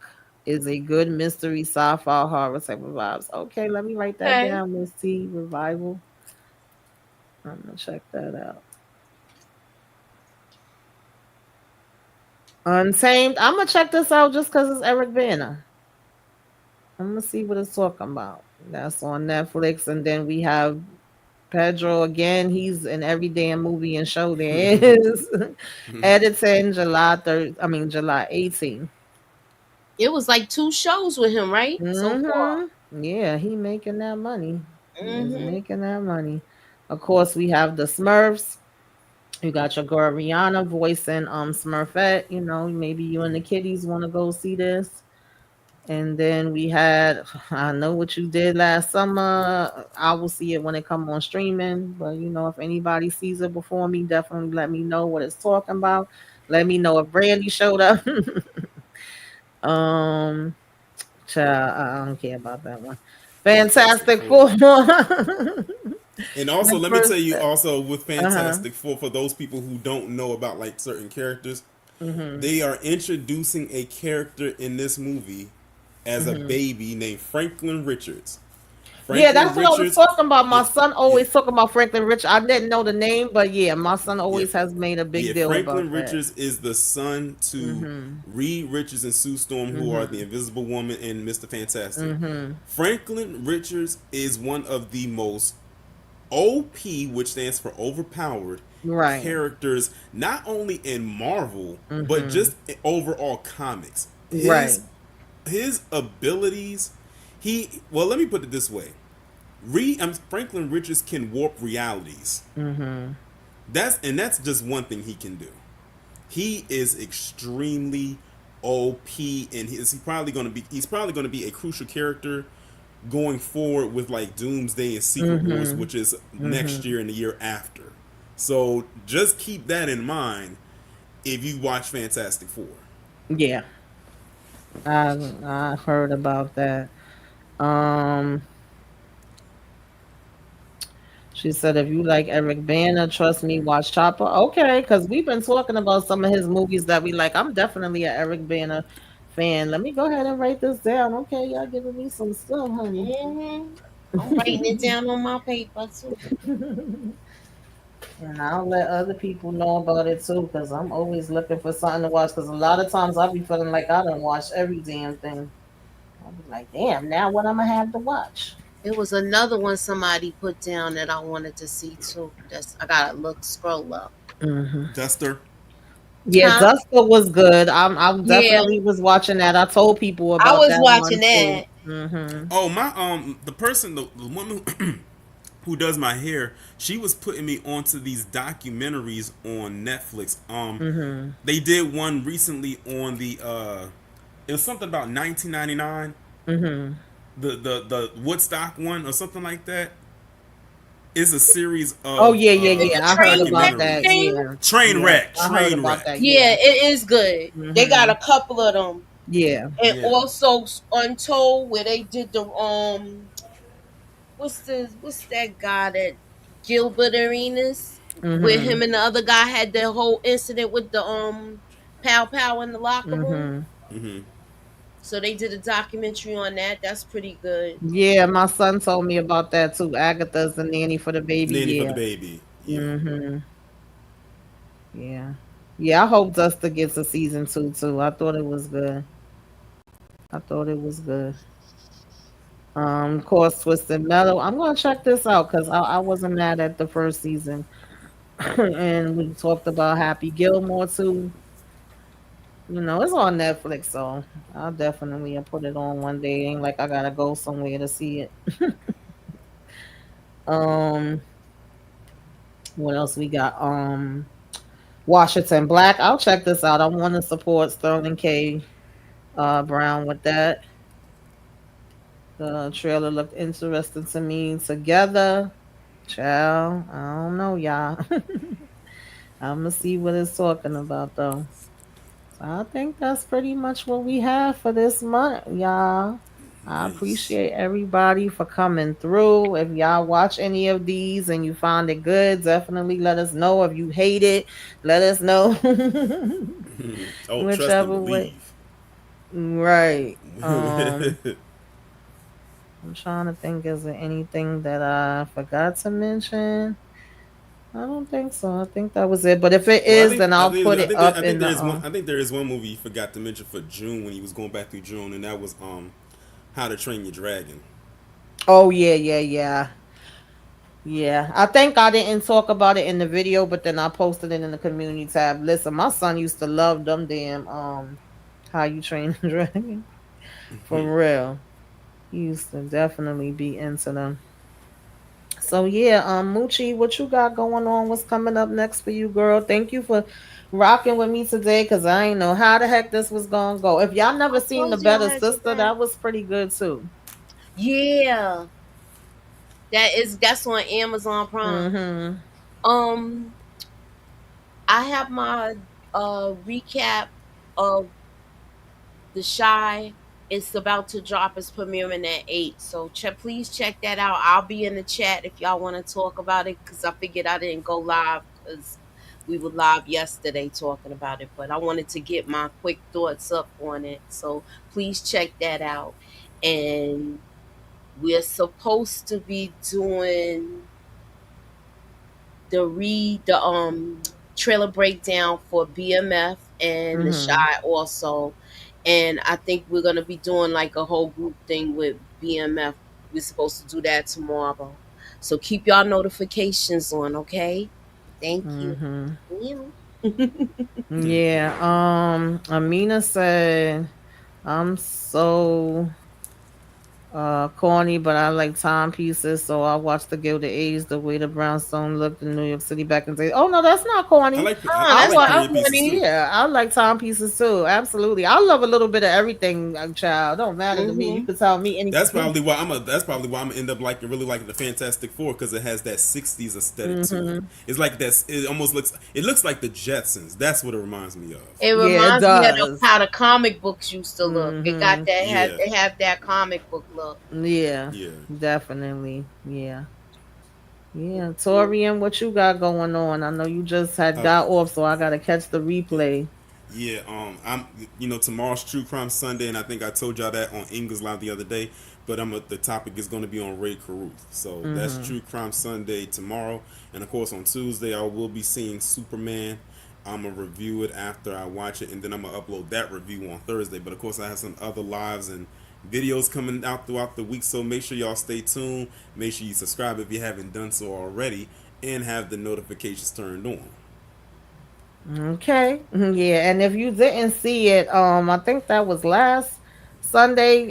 Speaker 2: is a good mystery sci-fi horror type of vibes. Okay, let me write that
Speaker 1: Okay.
Speaker 2: down. Miss T. Revival. I'm gonna check that out. Untamed. I'm gonna check this out just because it's Eric Banner. I'm gonna see what it's talking about. That's on Netflix, and then we have Pedro again. He's in every damn movie and show there is. Editing July 3rd. I mean July 18th.
Speaker 1: It was like 2 shows with him, right? So far.
Speaker 2: Yeah, he making that money. He is
Speaker 1: Mm-hmm.
Speaker 2: making that money. Of course, we have the Smurfs. You got your girl Rihanna voicing Smurfette. Maybe you and the kiddies want to go see this. And then we had I Know What You Did Last Summer. I will see it when it come on streaming. But if anybody sees it before me, definitely let me know what it's talking about. Let me know if Brandy showed up. um Child, I don't care about that one.
Speaker 3: Fantastic
Speaker 2: Fantastic
Speaker 3: Four.
Speaker 2: Four.
Speaker 3: And also,
Speaker 2: The
Speaker 3: let me tell
Speaker 2: first,
Speaker 3: you, also with
Speaker 2: uh-huh.
Speaker 3: Fantastic Four, for those people who don't know about like certain characters,
Speaker 2: Mhm.
Speaker 3: they are introducing a character in this movie as a
Speaker 2: Mhm.
Speaker 3: baby named Franklin Richards.
Speaker 2: Yeah,
Speaker 3: Franklin
Speaker 2: that's what I was
Speaker 3: Richards,
Speaker 2: talking about. My
Speaker 3: yeah,
Speaker 2: son
Speaker 3: yeah,
Speaker 2: always talking about Franklin Rich. I didn't know the name, but yeah, my son
Speaker 3: yeah,
Speaker 2: always has made a
Speaker 3: yeah.
Speaker 2: big deal about
Speaker 3: Franklin
Speaker 2: that.
Speaker 3: Richards is the son to
Speaker 2: Mhm.
Speaker 3: Reed Richards and Sue Storm, who are the
Speaker 2: Mhm.
Speaker 3: Invisible Woman and Mister Fantastic.
Speaker 2: Mhm.
Speaker 3: Franklin Richards is one of the most OP, which stands for overpowered,
Speaker 2: Right.
Speaker 3: characters not only in Marvel but
Speaker 2: Mhm.
Speaker 3: just in overall comics.
Speaker 2: Right.
Speaker 3: His abilities, let me put it this way: Franklin Richards can warp realities.
Speaker 2: Mhm.
Speaker 3: That's just one thing he can do. He is extremely OP, and he's probably going to be a crucial character going forward with like Doomsday and Secret Wars,
Speaker 2: Mhm.
Speaker 3: which is next
Speaker 2: Mhm.
Speaker 3: year and the year after. So just keep that in mind if you watch Fantastic Four.
Speaker 2: Yeah. I've heard about that. Um She said, if you like Eric Bana, trust me, watch Chopper. Okay, because we've been talking about some of his movies that we like. I'm definitely an Eric Bana fan. Let me go ahead and write this down. Okay, y'all giving me some stuff, honey.
Speaker 1: Mm-hmm. I'm writing it down on my paper too.
Speaker 2: And I'll let other people know about it too, because I'm always looking for something to watch. Because a lot of times I'll be feeling like I don't watch every damn thing. I'll be like, damn, now what I'm going to have to watch?
Speaker 1: It was another one somebody put down that I wanted to see too. That's I gotta look scroll up.
Speaker 2: Hmm.
Speaker 3: Duster.
Speaker 2: Yeah,
Speaker 1: Huh?
Speaker 2: Duster was good. I
Speaker 1: Yeah,
Speaker 2: definitely was watching that. I told people
Speaker 1: I
Speaker 2: about
Speaker 1: was
Speaker 2: that
Speaker 1: watching
Speaker 2: one too.
Speaker 1: that.
Speaker 2: Hmm.
Speaker 3: Oh my the person the woman who does my hair, she was putting me onto these documentaries on Netflix.
Speaker 2: Hmm.
Speaker 3: They did one recently on the it was something about 1999,
Speaker 2: Hmm.
Speaker 3: the Woodstock one or something like that. Is a series
Speaker 2: Oh
Speaker 3: of
Speaker 2: yeah, yeah,
Speaker 1: It's
Speaker 2: yeah.
Speaker 1: a
Speaker 2: I heard
Speaker 1: train wreck
Speaker 2: about that.
Speaker 3: documentaries.
Speaker 1: thing.
Speaker 2: Yeah,
Speaker 3: Train
Speaker 2: yeah.
Speaker 3: wreck,
Speaker 2: I heard
Speaker 3: train
Speaker 2: about
Speaker 3: wreck.
Speaker 2: that.
Speaker 1: Yeah,
Speaker 2: Yeah.
Speaker 1: it is good. They got
Speaker 2: Hmm.
Speaker 1: a couple of them,
Speaker 2: Yeah.
Speaker 1: and
Speaker 3: Yeah.
Speaker 1: also Untold, where they did the what's that guy that Gilbert Arenas, where
Speaker 2: Hmm.
Speaker 1: him and the other guy had the whole incident with the pow pow in the locker room.
Speaker 2: Hmm.
Speaker 3: Mm-hmm.
Speaker 1: So they did a documentary on that. That's pretty good.
Speaker 2: Yeah, my son told me about that too. Agatha's the nanny for the baby.
Speaker 3: Nanny for the
Speaker 2: Yeah.
Speaker 3: baby. Yeah.
Speaker 2: Hmm. Yeah. Yeah, I hope Duster gets a season two too. I thought it was good. I thought it was good. Of course, Twisted Metal. I'm gonna check this out because I wasn't mad at the first season. And we talked about Happy Gilmore too. It's on Netflix, so I'll put it on one day. Ain't like I gotta go somewhere to see it. Um, what else we got? Washington Black. I'll check this out. I want to support Sterling K. Brown with that. The trailer looked interesting to me. Together, child. I don't know, y'all. I'm gonna see what it's talking about though. So I think that's pretty much what we have for this month, y'all. I
Speaker 3: Nice.
Speaker 2: appreciate everybody for coming through. If y'all watch any of these and you find it good, definitely let us know. If you hate it, let us know.
Speaker 3: Oh, trust and
Speaker 2: Whichever way.
Speaker 3: believe.
Speaker 2: Right. I'm trying to think, is there anything that I forgot to mention? I don't think so. I think that was it. But if it
Speaker 3: Well,
Speaker 2: is, then I'll put it
Speaker 3: there,
Speaker 2: up in the
Speaker 3: I think there is one movie you forgot to mention for June when he was going back through June, and that was How to Train Your Dragon.
Speaker 2: Oh yeah, yeah, yeah. Yeah. I think I didn't talk about it in the video, but then I posted it in the community tab. Listen, my son used to love them damn How You Train the Dragon. For real. He used to definitely be into them. So yeah, Moochie, what you got going on? What's coming up next for you, girl? Thank you for rocking with me today, because I ain't know how the heck this was gonna go. If y'all never
Speaker 1: I
Speaker 2: seen The
Speaker 1: told you I
Speaker 2: Better
Speaker 1: had your
Speaker 2: Sister,
Speaker 1: back.
Speaker 2: that was pretty good too.
Speaker 1: Yeah, that's on Amazon Prime.
Speaker 2: Mm-hmm.
Speaker 1: Um, I have my recap of The Shy. It's about to drop. It's premiering at 8. So please check that out. I'll be in the chat if y'all want to talk about it, because I figured I didn't go live because we were live yesterday talking about it. But I wanted to get my quick thoughts up on it. So please check that out. And we're supposed to be doing the trailer breakdown for BMF and the
Speaker 2: Mm-hmm.
Speaker 1: Shy also. And I think we're gonna be doing like a whole group thing with BMF. We're supposed to do that tomorrow. So keep y'all notifications on, okay? Thank you.
Speaker 2: Mm-hmm.
Speaker 1: Yeah.
Speaker 2: Yeah. Amina said, I'm so corny, but I like timepieces, so I watched the Gilded Age, the way the brownstone looked in New York City back in the day. Oh no, that's not corny.
Speaker 3: I
Speaker 1: That's
Speaker 3: like
Speaker 1: not
Speaker 3: period pieces
Speaker 1: funny.
Speaker 3: too.
Speaker 2: Yeah, I like timepieces too. Absolutely, I love a little bit of everything. Child, don't matter to me. You
Speaker 1: Mm-hmm.
Speaker 2: can tell me
Speaker 3: That's
Speaker 2: anything.
Speaker 3: probably why That's probably why I'm gonna end up liking really liking the Fantastic Four because it has that '60s aesthetic to it.
Speaker 2: Hmm.
Speaker 3: It's like that's it almost looks like the Jetsons. That's what it reminds me of.
Speaker 1: It
Speaker 2: Yeah, it
Speaker 1: reminds me of
Speaker 2: does.
Speaker 1: how the comic books used to look. It got
Speaker 2: Hmm.
Speaker 1: that had
Speaker 3: Yeah,
Speaker 1: they have that comic book look.
Speaker 2: Yeah,
Speaker 3: yeah.
Speaker 2: definitely. Yeah, yeah. Torian, what you got going on? I know you just had got off, so I gotta catch the replay.
Speaker 3: Yeah, I'm tomorrow's True Crime Sunday, and I think I told y'all that on English Live the other day. But the topic is going to be on Ray Caruth, so that's
Speaker 2: Hmm.
Speaker 3: True Crime Sunday tomorrow, and of course on Tuesday I will be seeing Superman. I'm gonna review it after I watch it, and then I'm gonna upload that review on Thursday. But of course I have some other lives and videos coming out throughout the week, so make sure y'all stay tuned. Make sure you subscribe if you haven't done so already, and have the notifications turned on.
Speaker 2: Okay. Yeah, and if you didn't see it, I think that was last Sunday.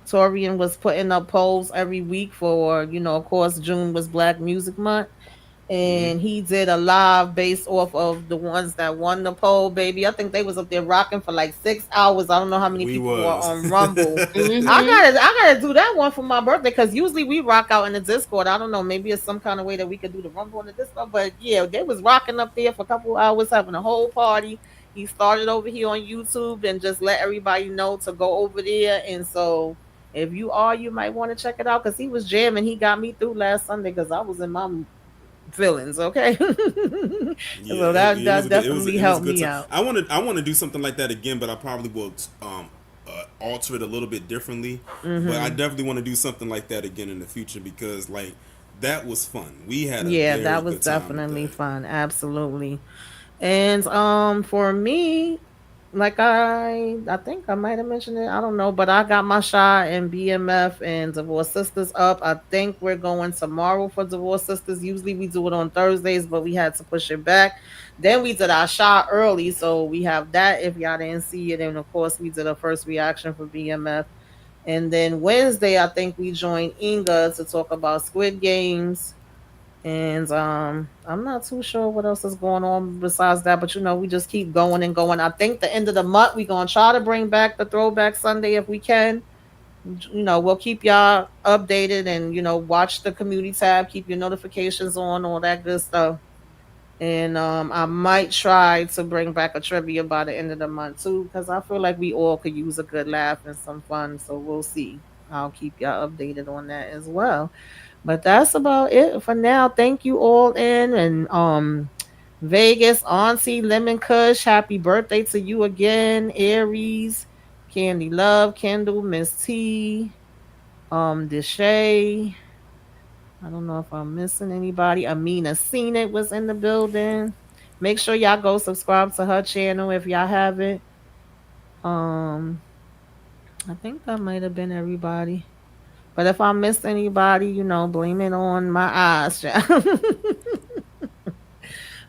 Speaker 2: Torian was putting up polls every week for, of course, June was Black Music Month, and he did a live based off of the ones that won the poll, baby. I think they was up there rocking for like 6 hours. I don't know how many
Speaker 3: We
Speaker 2: people were
Speaker 3: was.
Speaker 2: on Rumble. I
Speaker 1: Mm-hmm.
Speaker 2: gotta I gotta do that one for my birthday, because usually we rock out in the Discord. I don't know, maybe it's some kind of way that we could do the Rumble in the Discord. But yeah, they was rocking up there for a couple hours, having a whole party. He started over here on YouTube and just let everybody know to go over there. And so if you are, you might want to check it out, because he was jamming. He got me through last Sunday because I was in my feelings. Okay.
Speaker 3: Yeah,
Speaker 2: So that definitely
Speaker 3: it was a
Speaker 2: helped
Speaker 3: good
Speaker 2: me
Speaker 3: time.
Speaker 2: out.
Speaker 3: I want to do something like that again, but I probably will alter it a little bit differently. But I
Speaker 2: Hmm.
Speaker 3: definitely want to do something like that again in the future because that was fun. We had a
Speaker 2: Yeah,
Speaker 3: very
Speaker 2: that was
Speaker 3: good time with
Speaker 2: definitely
Speaker 3: that.
Speaker 2: fun. Absolutely. And for me, like I think I might have mentioned it. I don't know, but I got my shot in BMF and Divorce Sisters up. I think we're going tomorrow for Divorce Sisters. Usually we do it on Thursdays, but we had to push it back. Then we did our shot early, so we have that if y'all didn't see it. And of course, we did a first reaction for BMF. And then Wednesday, I think we joined Inga to talk about Squid Games. And I'm not too sure what else is going on besides that, but we just keep going and going. I think the end of the month we're gonna try to bring back the throwback Sunday if we can. We'll keep y'all updated and watch the community tab, keep your notifications on, all that good stuff. And I might try to bring back a trivia by the end of the month too, because I feel like we all could use a good laugh and some fun. So we'll see. I'll keep y'all updated on that as well. But that's about it for now. Thank you all and Vegas, Auntie Lemon Kush, happy birthday to you again. Aries, Candy Love, Kendall, Miss T, Deshay. I don't know if I'm missing anybody. Amina Seen It was in the building. Make sure y'all go subscribe to her channel if y'all haven't. I think that might have been everybody. But if I missed anybody, blame it on my eyes.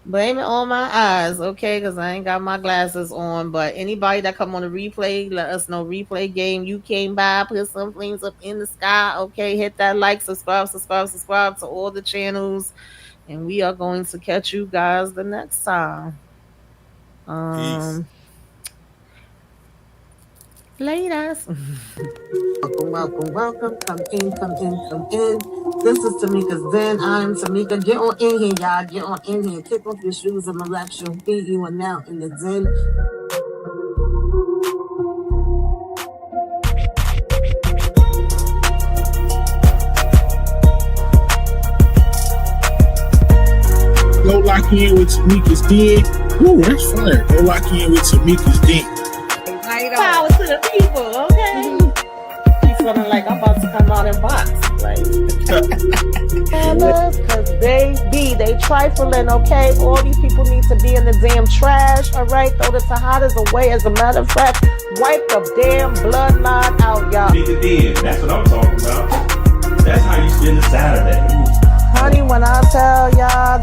Speaker 2: Blame it on my eyes, okay? Because I ain't got my glasses on. But anybody that come on the replay, let us know. Replay game, you came by, put some flames up in the sky, okay? Hit that like, subscribe to all the channels. And we are going to catch you guys the next time.
Speaker 3: Peace.
Speaker 2: Laters. Welcome. Come in. This is Tamika's Den. I'm Tamika. Get on in here, y'all. Get on in here. Kick off your shoes and relax your feet. You are now in the Den.
Speaker 4: Go lock in with Tamika's Den. Ooh, that's fire. Go lock in with Tamika's Den.
Speaker 2: Power to the people, okay? Keep feeling like I'm about to come out and box, like. Because they trifling, okay? All these people need to be in the damn trash, all right? Throw the Tahadas away. As a matter of fact, wipe the damn bloodline out, y'all.
Speaker 5: Tamika Den, that's what I'm talking about. That's how you spend a Saturday.
Speaker 2: Honey, when I tell y'all